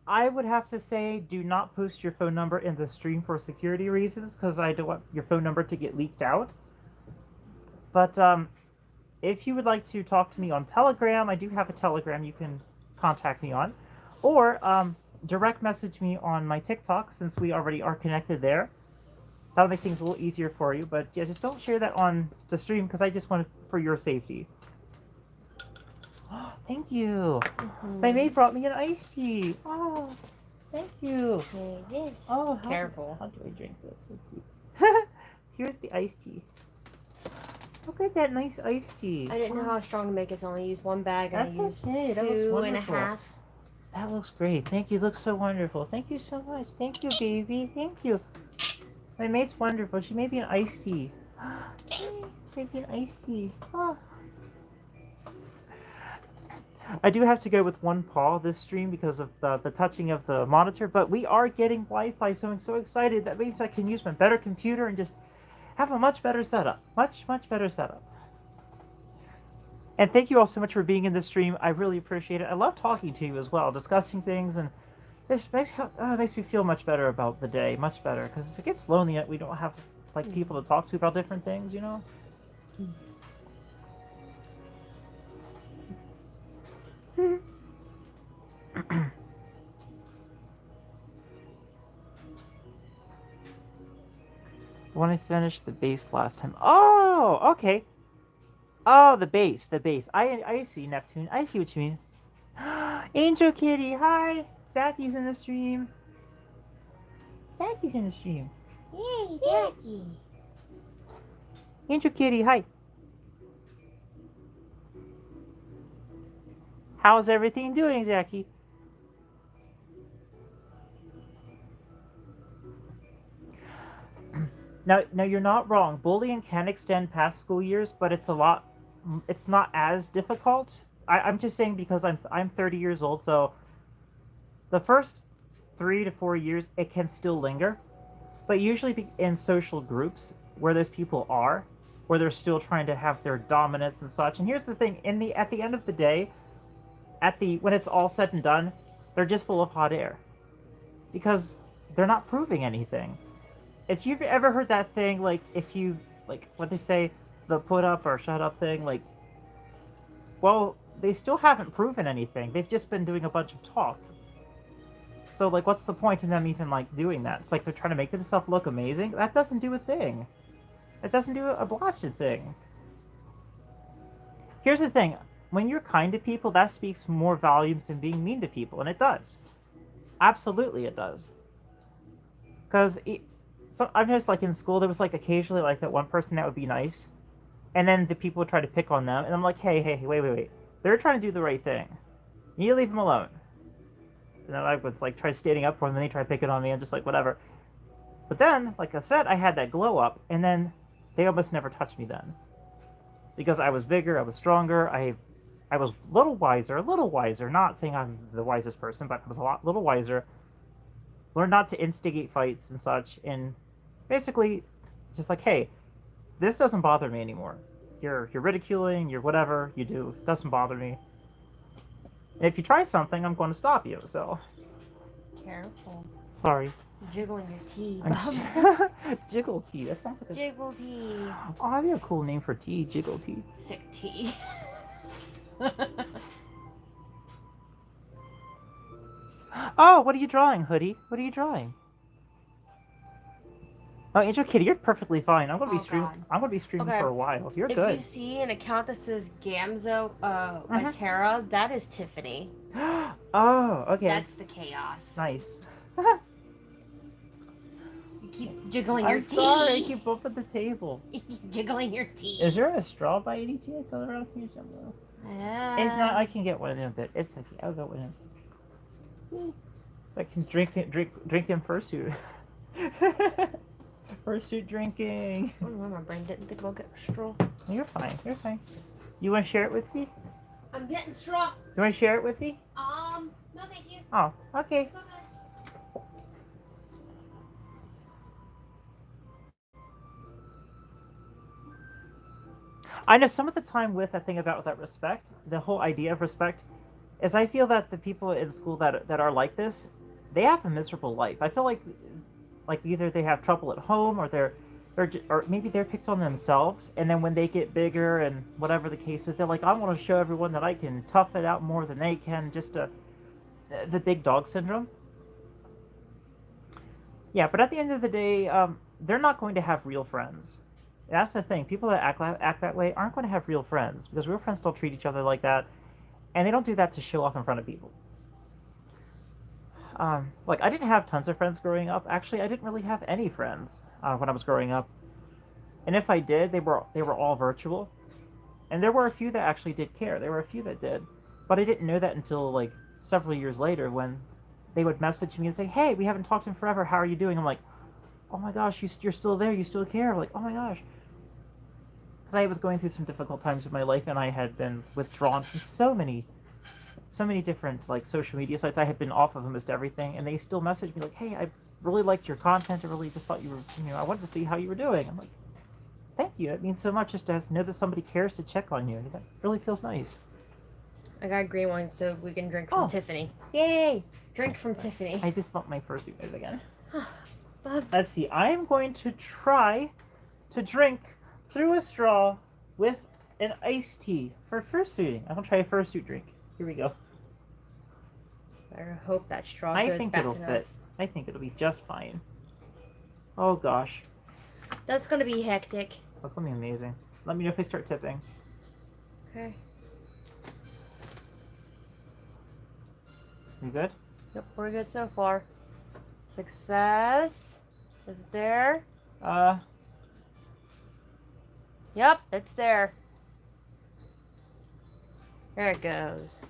I would have to say do not post your phone number in the stream for security reasons, because I don't want your phone number to get leaked out. But, if you would like to talk to me on Telegram, I do have a Telegram you can contact me on. Or, direct message me on my TikTok, since we already are connected there. That'll make things a little easier for you, but yeah, just don't share that on the stream, because I just want it for your safety. Thank you. My maid brought me an iced tea. Oh, thank you. Yes. Oh, Careful. How do I drink this? Let's see. Here's the iced tea. Look at that nice iced tea. I didn't know how strong to make it, so I only used one bag and That's I used okay. That looks 2.5. wonderful. That looks great. Thank you. Looks so wonderful. Thank you so much. Thank you, baby. Thank you. My mate's wonderful. She made me an iced tea. Made me an iced tea. Oh. I do have to go with one paw this stream because of the touching of the monitor, but we are getting Wi-Fi, so I'm so excited. That means I can use my better computer and just have a much better setup. Much better setup. And thank you all so much for being in this stream. I really appreciate it. I love talking to you as well, discussing things and This makes me feel much better about the day, much better, because it gets lonely. We don't have like people to talk to about different things, you know. When I finished the base last time. Oh, okay. Oh, the base, the base. I see, Neptune. I see what you mean. Angel Kitty, hi. Zacky's in the stream. Zacky's in the stream. Yay, Jackie. Angel Kitty, hi. How's everything doing, Zachy? Now you're not wrong. Bullying can extend past school years, but it's not as difficult. I'm just saying because I'm 30 years old, so the first 3 to 4 years it can still linger, but usually in social groups where those people are, where they're still trying to have their dominance and such. And here's the thing: at the end of the day, when it's all said and done, they're just full of hot air because they're not proving anything. If you've ever heard that thing, like if you like what they say, the put up or shut up thing, like, well, they still haven't proven anything. They've just been doing a bunch of talk. So like, what's the point in them even like doing that? It's like they're trying to make themselves look amazing. That doesn't do a thing. It doesn't do a blasted thing. Here's the thing: when you're kind to people, that speaks more volumes than being mean to people, and it does. Absolutely, it does. Because so I've noticed, like in school, there was like occasionally like that one person that would be nice, and then the people would try to pick on them, and I'm like, hey, wait. They're trying to do the right thing. You need to leave them alone. And then I would like try standing up for them, and they try picking on me. I'm just like, whatever. But then, like I said, I had that glow up, and then they almost never touched me then. Because I was bigger, I was stronger, I was a little wiser. Not saying I'm the wisest person, but I was little wiser. Learned not to instigate fights and such, and basically, just like, hey, this doesn't bother me anymore. You're ridiculing, you're whatever you do, it doesn't bother me. And if you try something, I'm going to stop you. So Careful. sorry. Jiggling your tea. Jiggle tea. That sounds like a Jiggle tea. Oh, that'd be a cool name for tea. Jiggle tea. Thick tea. Oh, what are you drawing, Hoodie? What are you drawing? Oh, Angel Kitty, you're perfectly fine. I'm gonna be streaming. God. I'm gonna be streaming Okay. for a while. You're If good. you see an account that says Gamzo Matera, that is Tiffany. Oh, okay. That's the chaos. Nice. You keep jiggling your I'm tea. sorry, I keep bumping the table. Jiggling your tea. Is there a straw by any chance around here somewhere? It's not. I can get one in a bit. It's okay. I'll go in. I can drink them fursuit. Fursuit drinking. I don't know, my brain didn't think I'll get a straw. You're fine. You're fine. You want to share it with me? I'm getting straw. You want to share it with me? No thank you. Oh, okay. It's okay. I know some of the time with that thing about that respect, the whole idea of respect, is I feel that the people in school that are like this, they have a miserable life. I feel like either they have trouble at home or or maybe they're picked on themselves, and then when they get bigger and whatever the case is, they're like, I want to show everyone that I can tough it out more than they can. The big dog syndrome. Yeah, but at the end of the day, they're not going to have real friends. That's the thing. People that act that way aren't going to have real friends, because real friends don't treat each other like that, and they don't do that to show off in front of people. Like, I didn't have tons of friends growing up. Actually, I didn't really have any friends when I was growing up. And if I did, they were all virtual. And there were a few that actually did care. There were a few that did. But I didn't know that until, like, several years later, when they would message me and say, hey, we haven't talked in forever. How are you doing? I'm like, oh my gosh, you're still there. You still care. I'm like, oh my gosh. Because I was going through some difficult times in my life, and I had been withdrawn from so many different like social media sites. I had been off of almost everything, and they still messaged me like, hey, I really liked your content. I really just thought you were, I wanted to see how you were doing. I'm like, thank you. It means so much just to know that somebody cares to check on you. That really feels nice. I got green ones so we can drink from Oh. Tiffany. Yay! Drink from Tiffany. I just bumped my fursuit nose again. Bug. Let's see. I am going to try to drink through a straw with an iced tea for fursuiting. I'm gonna try a fursuit drink. Here we go. I hope that straw I goes think back it'll enough. fit. I think it'll be just fine. Oh gosh, That's gonna be hectic. that's gonna be amazing. Let me know if I start tipping. Okay. You good? Yep, we're good so far. Success. Is it there? Yep, it's there. There it goes.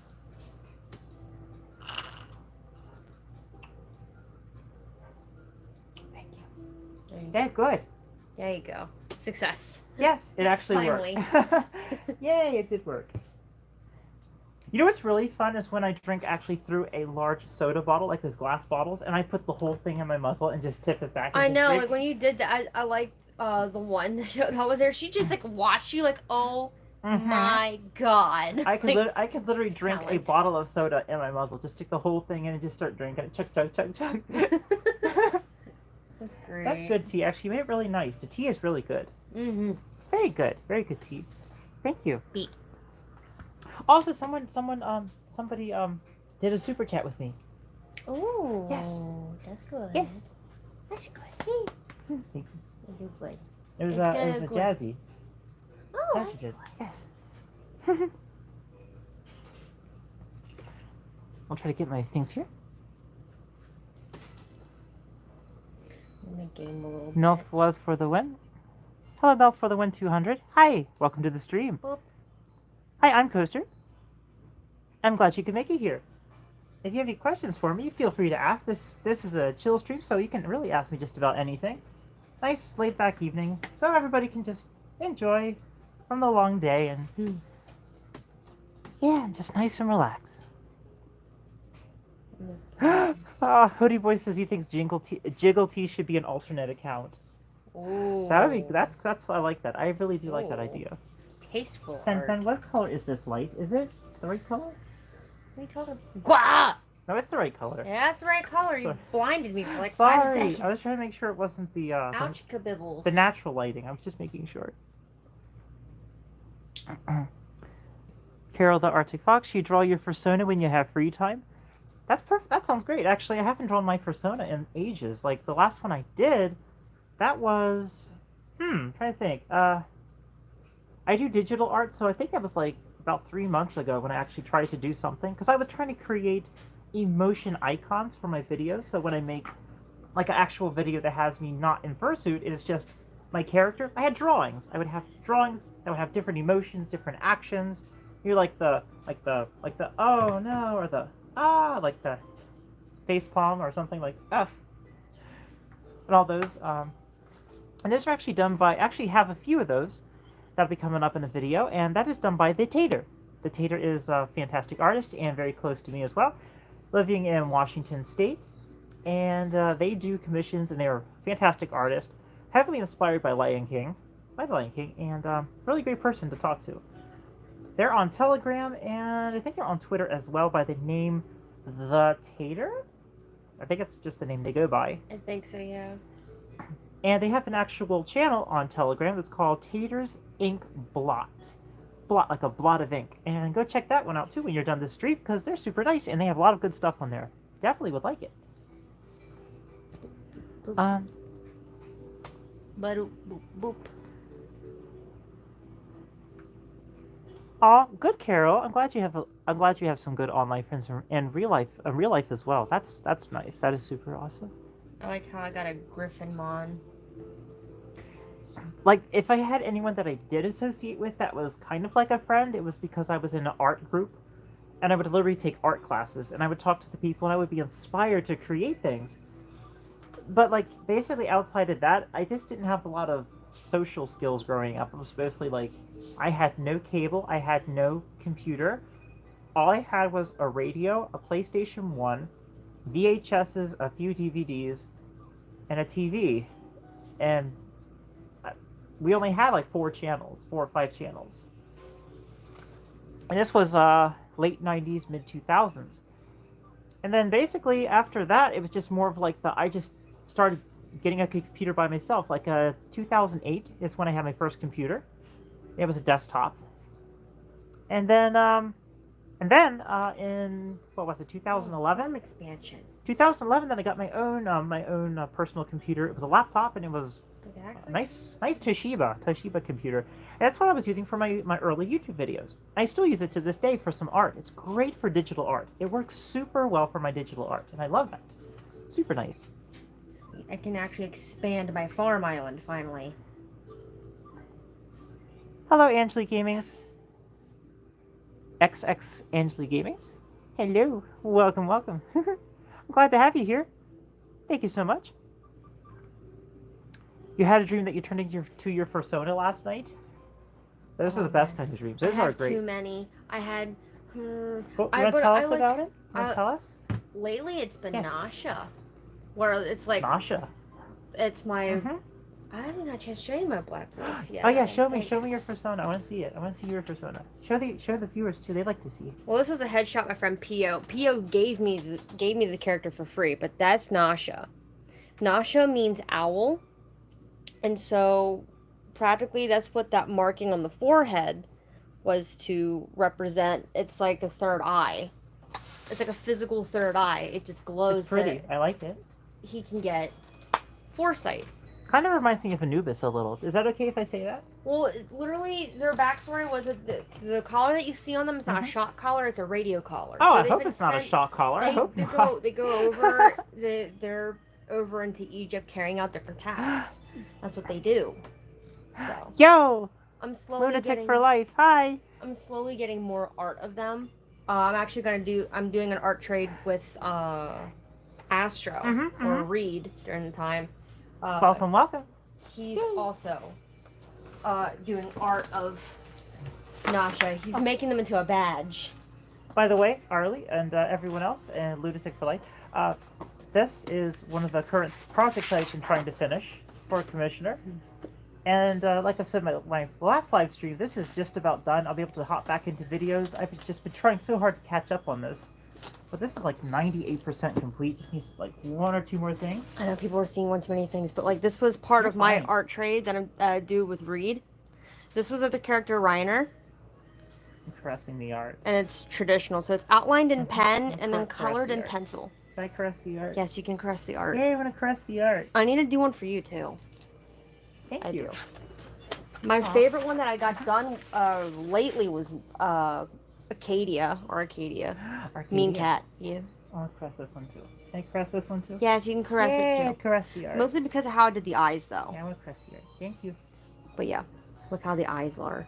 Thank you. There you, Yeah, good. there you go. Success. Yes, it actually Finally. worked. Yay, it did work. You know what's really fun is when I drink actually through a large soda bottle, like those glass bottles, and I put the whole thing in my muzzle and just tip it back. And I just know, drink. like when you did that, I like the one that was there. She just like watched you, like, oh my god. I could Like, I could literally drink a talent. bottle of soda in my muzzle, just stick the whole thing in and just start drinking it. Chug, chug, chug, chug. That's great. That's good tea. Actually, you made it really nice. The tea is really good. Mm-hmm. Very good. Very good tea. Thank you. Beat. Also, somebody did a super chat with me. Oh. Yes. That's good. Yes. That's good. Thank you. You do good. It was It's a good. jazzy. Oh, Yes, that's you did. good. Yes. I'll try to get my things here. I'm gonna game a little Milf bit. was for the win. Hello, Milf for the win 200. Hi, welcome to the stream. Boop. Hi, I'm Coaster. I'm glad you could make it here. If you have any questions for me, feel free to ask. This is a chill stream, so you can really ask me just about anything. Nice laid back evening, so everybody can just enjoy from the long day and yeah, just nice and relax. Hoodie Boy says he thinks Jiggle Tea should be an alternate account. Ooh. That would be that's I like that. I really do like that Ooh. idea. Tasteful Fen, art. Fen, what color is this light? Is it the right color? What are you talking about? Gwa! No, it's the right color. Yeah, that's the right color. You Sorry. blinded me for like 5 Sorry, seconds. I was trying to make sure it wasn't the Ouch, kabibbles. the natural lighting. I was just making sure. Carol the Arctic Fox, you draw your persona when you have free time. That's perfect. That sounds great. Actually, I haven't drawn my persona in ages. Like the last one I did, that was trying to think. I do digital art, so I think that was like about 3 months ago when I actually tried to do something because I was trying to create emotion icons for my videos. So when I make like an actual video that has me not in fursuit, it is just my character. I had drawings. I would have drawings that would have different emotions, different actions. You're like the oh no, or the like the face palm or something like and all those. And those are actually done by. Actually, have a few of those that'll be coming up in a video, and that is done by the Tater. The Tater is a fantastic artist and very close to me as well, living in Washington State, and they do commissions, and they're a fantastic artist, heavily inspired by Lion King, and really great person to talk to. They're on Telegram, and I think they're on Twitter as well by the name The Tater. I think it's just the name they go by. I think so, yeah. And they have an actual channel on Telegram that's called Tater's Ink Blot. Blot, like a blot of ink. And go check that one out too when you're done this stream, because they're super nice and they have a lot of good stuff on there. Definitely would like it. Boop. Boop, boop. Aw, good, Carol. I'm glad you have some good online friends in real life as well. That's nice. That is super awesome. I like how I got a Griffin Mon. Like, if I had anyone that I did associate with that was kind of like a friend, it was because I was in an art group, and I would literally take art classes, and I would talk to the people, and I would be inspired to create things. But, like, basically outside of that, I just didn't have a lot of social skills growing up. It was mostly, like, I had no cable, I had no computer. All I had was a radio, a PlayStation 1, VHSs, a few DVDs, and a TV. And we only had like 4 or 5 channels. And this was late 90s, mid 2000s. And then basically after that, it was just more of like I just started getting a computer by myself. Like 2008 is when I had my first computer. It was a desktop. And then in what was it, 2011? Expansion. 2011, then I got my own personal computer. It was a laptop, and it was Exactly. a nice Toshiba computer. And that's what I was using for my early YouTube videos. I still use it to this day for some art. It's great for digital art. It works super well for my digital art, and I love that. Super nice. Sweet. I can actually expand my farm island finally. Hello, Angeli Gamings. XX Angeli Gamings. Hello. Welcome, welcome. I'm glad to have you here. Thank you so much. You had a dream that you turned into your persona last night? Those are the best kind of dreams. Those are great. Too many. I had. You want to tell us about it? You want to tell us? Lately, it's been nausea. Where it's like. Nausea. It's my. I haven't got a chance to show you my black wolf yet. Oh yeah, show me your persona. I want to see it. I want to see your persona. Show the viewers too. They like to see it. Well, this is a headshot my friend Pio. Pio gave me the character for free, but that's Nasha. Nasha means owl, and so practically that's what that marking on the forehead was to represent. It's like a third eye. It's like a physical third eye. It just glows. It's pretty. I like it. He can get foresight. Kind of reminds me of Anubis a little. Is that okay if I say that? Well, literally, their backstory was that the collar that you see on them is not a shock collar; it's a radio collar. Oh, so I hope it's not a shock collar. I hope not. They go over. They're over into Egypt carrying out different tasks. That's what they do. So. Yo. I'm slowly Lunatic for life. Hi. I'm slowly getting more art of them. I'm doing an art trade with Astro or Reed during the time. Welcome. He's also doing art of Nasha. He's making them into a badge. By the way, Arlie and everyone else and Lunatic for Life, this is one of the current projects I've been trying to finish for Commissioner. And like I've said in my last live stream, this is just about done. I'll be able to hop back into videos. I've just been trying so hard to catch up on this. But this is like 98% complete. Just needs like one or two more things. I know people are seeing one too many things, but like this was part of my art trade that I do with Reed. This was of the character Reiner. I'm caressing the art. And it's traditional, so it's outlined in pen and then colored in pencil. Can I caress the art? Yes, you can caress the art. Yeah, I want to caress the art. I need to do one for you too. Thank you. My favorite one that I got done lately was Arcadia. Mean Cat. Yeah. I want to caress this one too. Can I caress this one too? Yes, you can caress it too. Yeah, caress the art. Mostly because of how I did the eyes though. Yeah, I want to caress the art. Thank you. But yeah, look how the eyes are.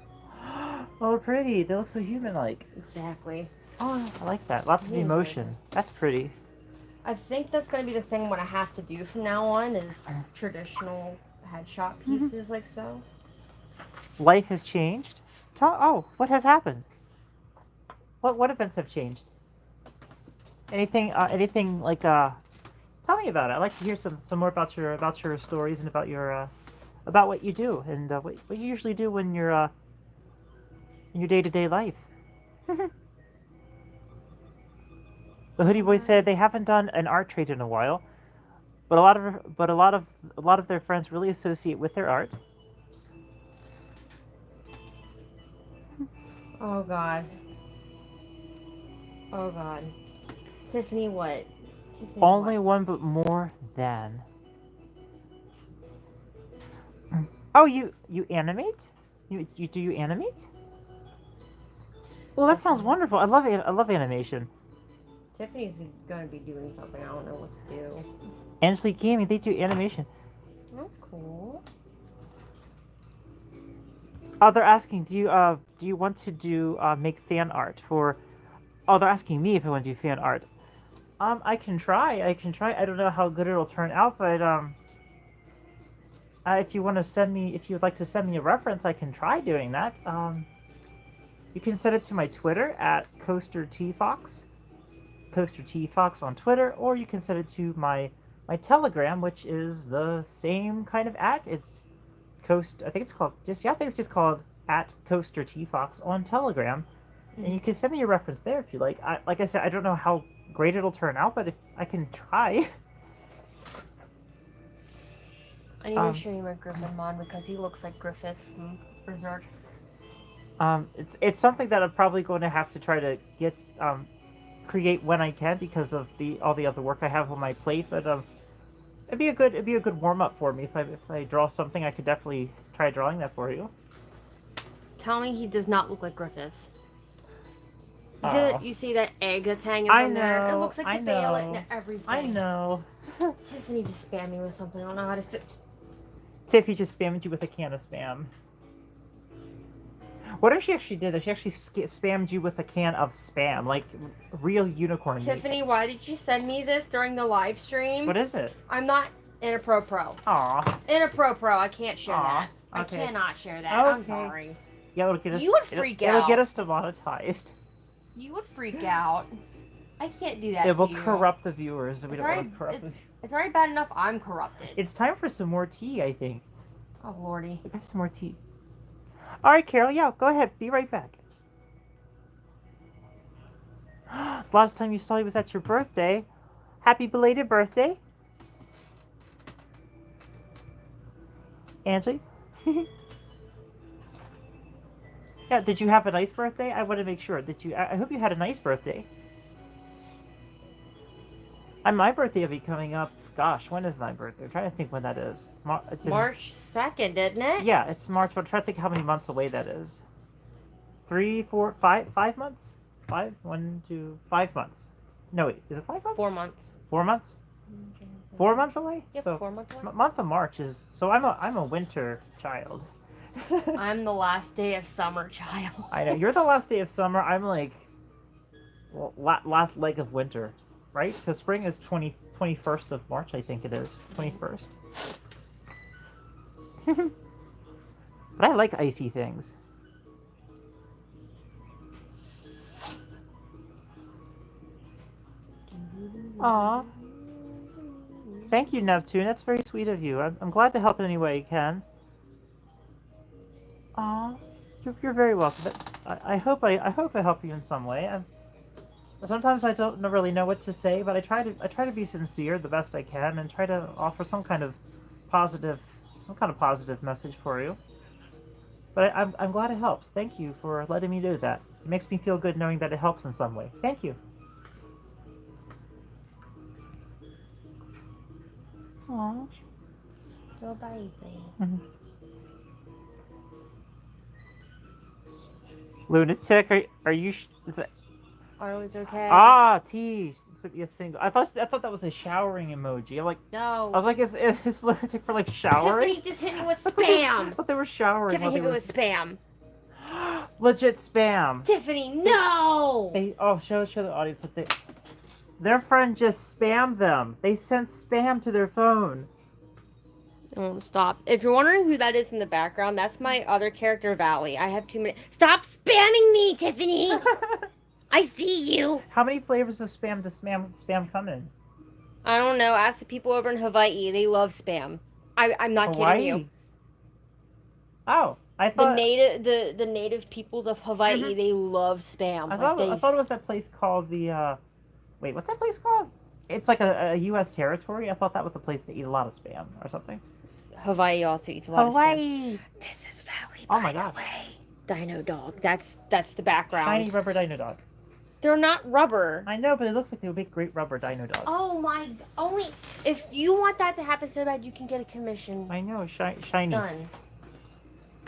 Oh, pretty. They look so human-like. Exactly. Oh, I like that. Lots of emotion. That's pretty. I think that's going to be the thing what I have to do from now on is traditional headshot pieces like so. Life has changed? What has happened? What events have changed? Anything like tell me about it. I'd like to hear some more about your stories and about your about what you do and what you usually do when you're in your day-to-day life. The Hoodie Boy said they haven't done an art trade in a while, but a lot of their friends really associate with their art. Oh God. Oh God. Tiffany, what? Tiffany, Only one, but more than. Oh, you animate? You animate? Well, that sounds wonderful. I love animation. Tiffany's going to be doing something. I don't know what to do. Angeli Gaming, they do animation. That's cool. Oh, they're asking, do you want to do make fan art for? Oh, they're asking me if I want to do fan art. I can try. I don't know how good it'll turn out, but if you would like to send me a reference, I can try doing that. You can send it to my Twitter at TeaFox on Twitter, or you can send it to my Telegram, which is the same kind of It's I think it's just called at TeaFox on Telegram. And you can send me your reference there if you like. Like I said, I don't know how great it'll turn out, but if I can try. I need to show you my Griffin mod because he looks like Griffith from Berserk. It's something that I'm probably going to have to try to get create when I can because of all the other work I have on my plate. But it'd be a good warm up for me if I draw something. I could definitely try drawing that for you. Tell me he does not look like Griffith. You see that egg that's hanging I from there? It know, looks like I the bayonet know. and everything. I know. Tiffany just spammed me with something. I don't know how to fit. Tiffy just spammed you with a can of spam. What if she actually did that? She actually spammed you with a can of spam, like real unicorn Tiffany, meat. why did you send me this during the live stream? What is it? I'm not in a pro. Aw. In a pro, I can't share that. Okay. I cannot share that. Okay. I'm sorry. Yeah, it'll get us. You would freak out. It'll get us demonetized. You would freak out. I can't do that. It will to you. corrupt the viewers. We don't want to corrupt them. It's already bad enough I'm corrupted. It's time for some more tea, I think. Oh lordy. We got some more tea. All right, Carol. Yeah, go ahead. Be right back. Last time you saw you was at your birthday. Happy belated birthday, Angie. Yeah, did you have a nice birthday? I want to make sure. I hope you had a nice birthday. And my birthday will be coming up. Gosh, when is my birthday? I'm trying to think when that is. It's in March 2nd, isn't it? Yeah, it's March, but I'm trying to think how many months away that is. 3, 4, 5 months? 5? 1, 2, 5 months. No, wait, is it 5 months? 4 months. 4 months? 4 months away? Yep, so 4 months away. Month of March is, so I'm a winter child. I'm the last day of summer child. I know, you're the last day of summer, I'm like, well, last leg of winter, right? Because spring is 21st of March, I think it is. 21st. But I like icy things. Aw. Thank you, Neptune. That's very sweet of you. I'm glad to help in any way you can. Aw. You're very welcome. I hope I help you in some way. Sometimes I don't really know what to say, but I try to be sincere the best I can and try to offer some kind of positive message for you. But I'm glad it helps. Thank you for letting me do that. It makes me feel good knowing that it helps in some way. Thank you. Aww. Little baby. Mm-hmm. Lunatic, are you? Is that? Arlo's okay. Ah, T. This would be a single. I thought that was a showering emoji. I'm like, no. I was like, is Lunatic for like showering? Tiffany just hit me with spam. I thought they were showering. Tiffany hit me with spam. Legit spam. Tiffany, no. Show the audience that their friend just spammed them. They sent spam to their phone. Oh, stop. If you're wondering who that is in the background, that's my other character, Valley. I have 2 minutes. Stop spamming me, Tiffany! I see you! How many flavors of spam does spam come in? I don't know. Ask the people over in Hawaii. They love spam. I'm not kidding you. Oh, I thought... The native peoples of Hawaii, they love spam. I thought it was that place called the... Wait, what's that place called? It's like a U.S. territory. I thought that was the place that eat a lot of spam or something. Hawaii also eats a lot of spam. Hawaii! This is Valley, oh my god. Dino dog. That's the background. Shiny rubber dino dog. They're not rubber. I know, but it looks like they would make great rubber dino dog. Oh my... Only... If you want that to happen so bad, you can get a commission. I know, shiny. Done.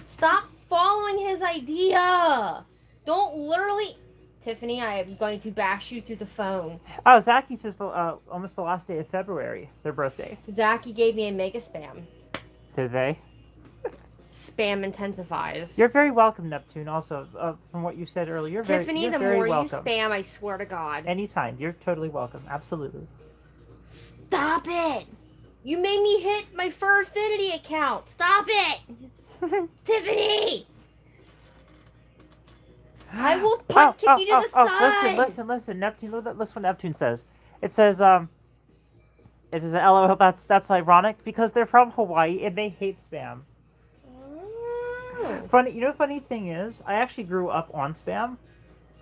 Stop following his idea! Don't literally... Tiffany, I am going to bash you through the phone. Oh, Zachy says almost the last day of February, their birthday. Zachy gave me a mega spam. Did they? Spam intensifies. You're very welcome, Neptune. Also, from what you said earlier, Tiffany, the more you spam, I swear to God. Anytime, you're totally welcome. Absolutely. Stop it! You made me hit my Fur Affinity account. Stop it, Tiffany! I will punt kick you to the side. Listen, Neptune. Look what Neptune says. It says, LOL, that's ironic because they're from Hawaii and they hate spam. Oh. Funny thing is, I actually grew up on spam.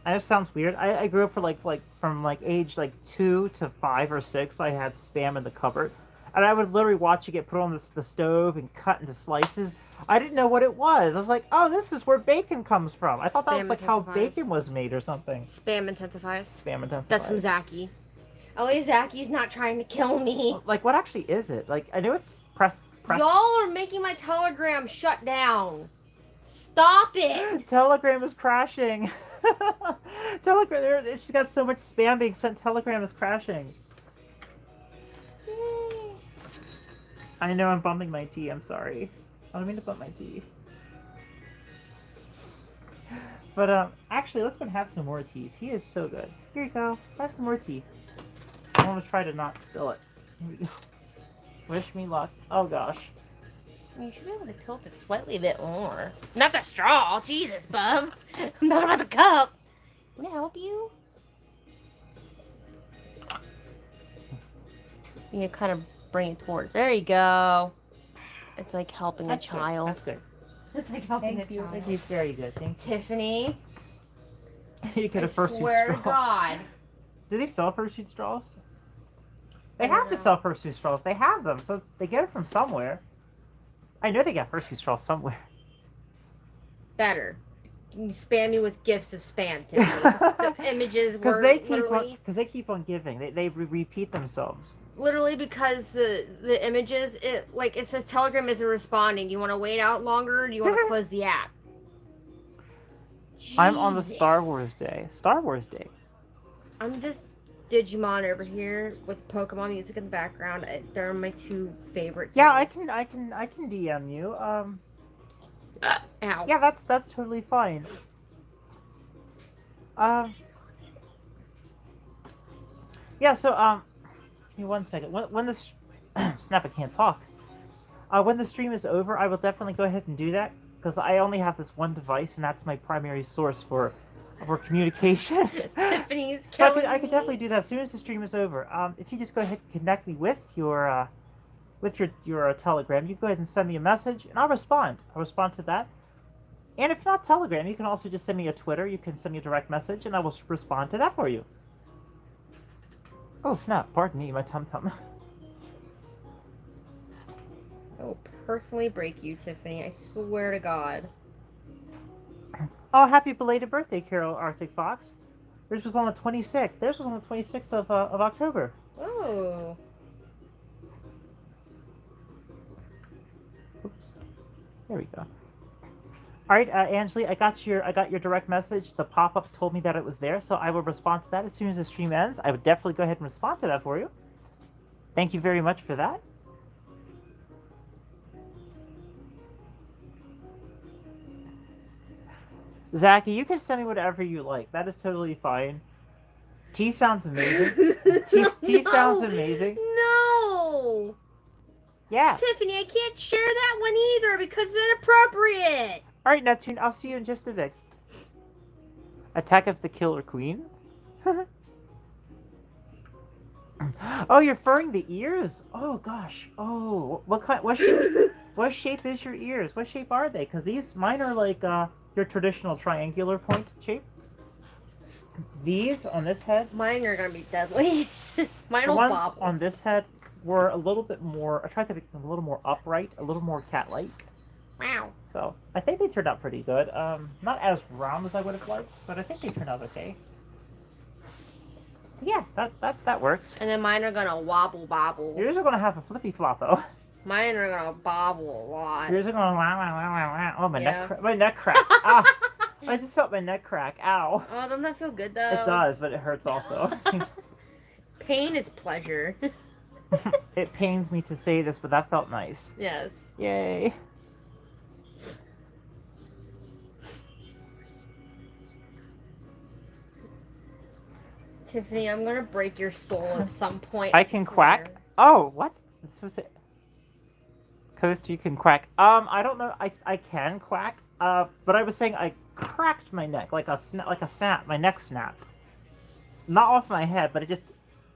I know it sounds weird. I grew up for from age 2 to 5 or 6. I had Spam in the cupboard, and I would literally watch it get put on the stove and cut into slices. I didn't know what it was. I was like, oh, this is where bacon comes from. I thought that Spam was like how intensifies. bacon was made or something. Spam intensifies. Spam intensifies. That's from Zachy. At least Zachy's not trying to kill me. Like, what actually is it? Like, I knew it's press. Y'all are making my Telegram shut down. Stop it! Telegram is crashing. Telegram, she's got so much spam being sent. Telegram is crashing. Yay. I know I'm bumping my tea. I'm sorry. I don't mean to bump my tea. But actually, let's go and have some more tea. Tea is so good. Here you go. Have some more tea. I want to try to not spill it. Here we go. Wish me luck. Oh gosh. You should be able to tilt it slightly a bit more. Not the straw. Jesus, bub. Not about the cup. Can I help you? You need to kind of bring it towards. There you go. It's like helping a child. That's good. It's like helping Thank a you. child. Thank you. Very good. Thank you. Tiffany, You get I a fursuit swear straw. to God. Do they sell fursuit straws? They I don't have to know. sell fursuit straws. They have them, so they get it from somewhere. I know they got fursuit straws somewhere. Better. You can spam me with gifts of spam, Tiffany. 'Cause the images were literally... Because they keep on giving. They repeat themselves. Literally because the images, it says Telegram isn't responding. Do you want to wait out longer or do you want to close the app? I'm on the Star Jesus. Wars Day. Star Wars Day. I'm just Digimon over here with Pokemon music in the background. They're my two favorite. Yeah, games. I can DM you. Ow. Yeah, that's totally fine. Yeah. So give me 1 second. When this snap, I can't talk. When the stream is over, I will definitely go ahead and do that because I only have this one device, and that's my primary source for communication. Tiffany's So killing I could me. definitely do that as soon as the stream is over. If you just go ahead and connect me with your Telegram, you go ahead and send me a message, and I'll respond. I'll respond to that. And if not Telegram, you can also just send me a Twitter. You can send me a direct message, and I will respond to that for you. Oh snap! Pardon me, my tum-tum. I will personally break you, Tiffany. I swear to God. Oh, happy belated birthday, Carol Arctic Fox. Yours was on the 26th. Theirs was on the 26th of October. Oh. Oops. There we go. All right, Angeli, I got your direct message. The pop-up told me that it was there, so I will respond to that as soon as the stream ends. I would definitely go ahead and respond to that for you. Thank you very much for that. Zachy, you can send me whatever you like. That is totally fine. Tea sounds amazing. Tea sounds amazing. No! Yeah. Tiffany, I can't share that one either because it's inappropriate. All right, Neptune, I'll see you in just a bit. Attack of the Killer Queen. Oh, you're furring the ears? Oh gosh. Oh, what kind? What shape is your ears? What shape are they? Because mine are like your traditional triangular point shape. These on this head. Mine are gonna be deadly. Mine The will ones bobble. on this head were a little bit more. I tried to make them a little more upright, a little more cat-like. Wow. So I think they turned out pretty good. Not as round as I would have liked, but I think they turned out okay. Yeah, that works. And then mine are gonna wobble bobble. Yours are gonna have a flippy flop though. Mine are gonna bobble a lot. Yours are gonna wow wow wow wow wow. Oh, Yeah. my neck cracked. Ah, I just felt my neck crack. Ow. Oh, doesn't that feel good though? It does, but it hurts also. Pain is pleasure. It pains me to say this, but that felt nice. Yes. Yay. Tiffany, I'm gonna break your soul at some point. I can quack. swear. Oh, what? It's supposed to. Coast, you can quack. I don't know. I can quack. But I was saying I cracked my neck like a snap. My neck snapped. Not off my head, but it just.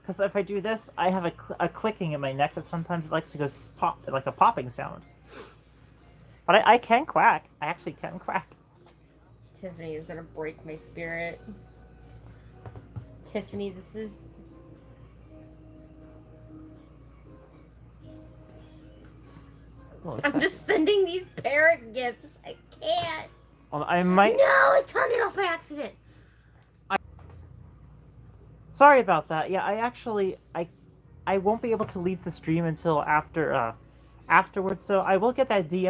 Because if I do this, I have a clicking in my neck that sometimes it likes to go pop, like a popping sound. But I can quack. I actually can quack. Tiffany is gonna break my spirit. Tiffany, this is... I'm just sending these parrot gifts. I can't. Well, I might... No, I turned it off by accident. Sorry about that. Yeah, I won't be able to leave the stream until afterwards, so I will get that DM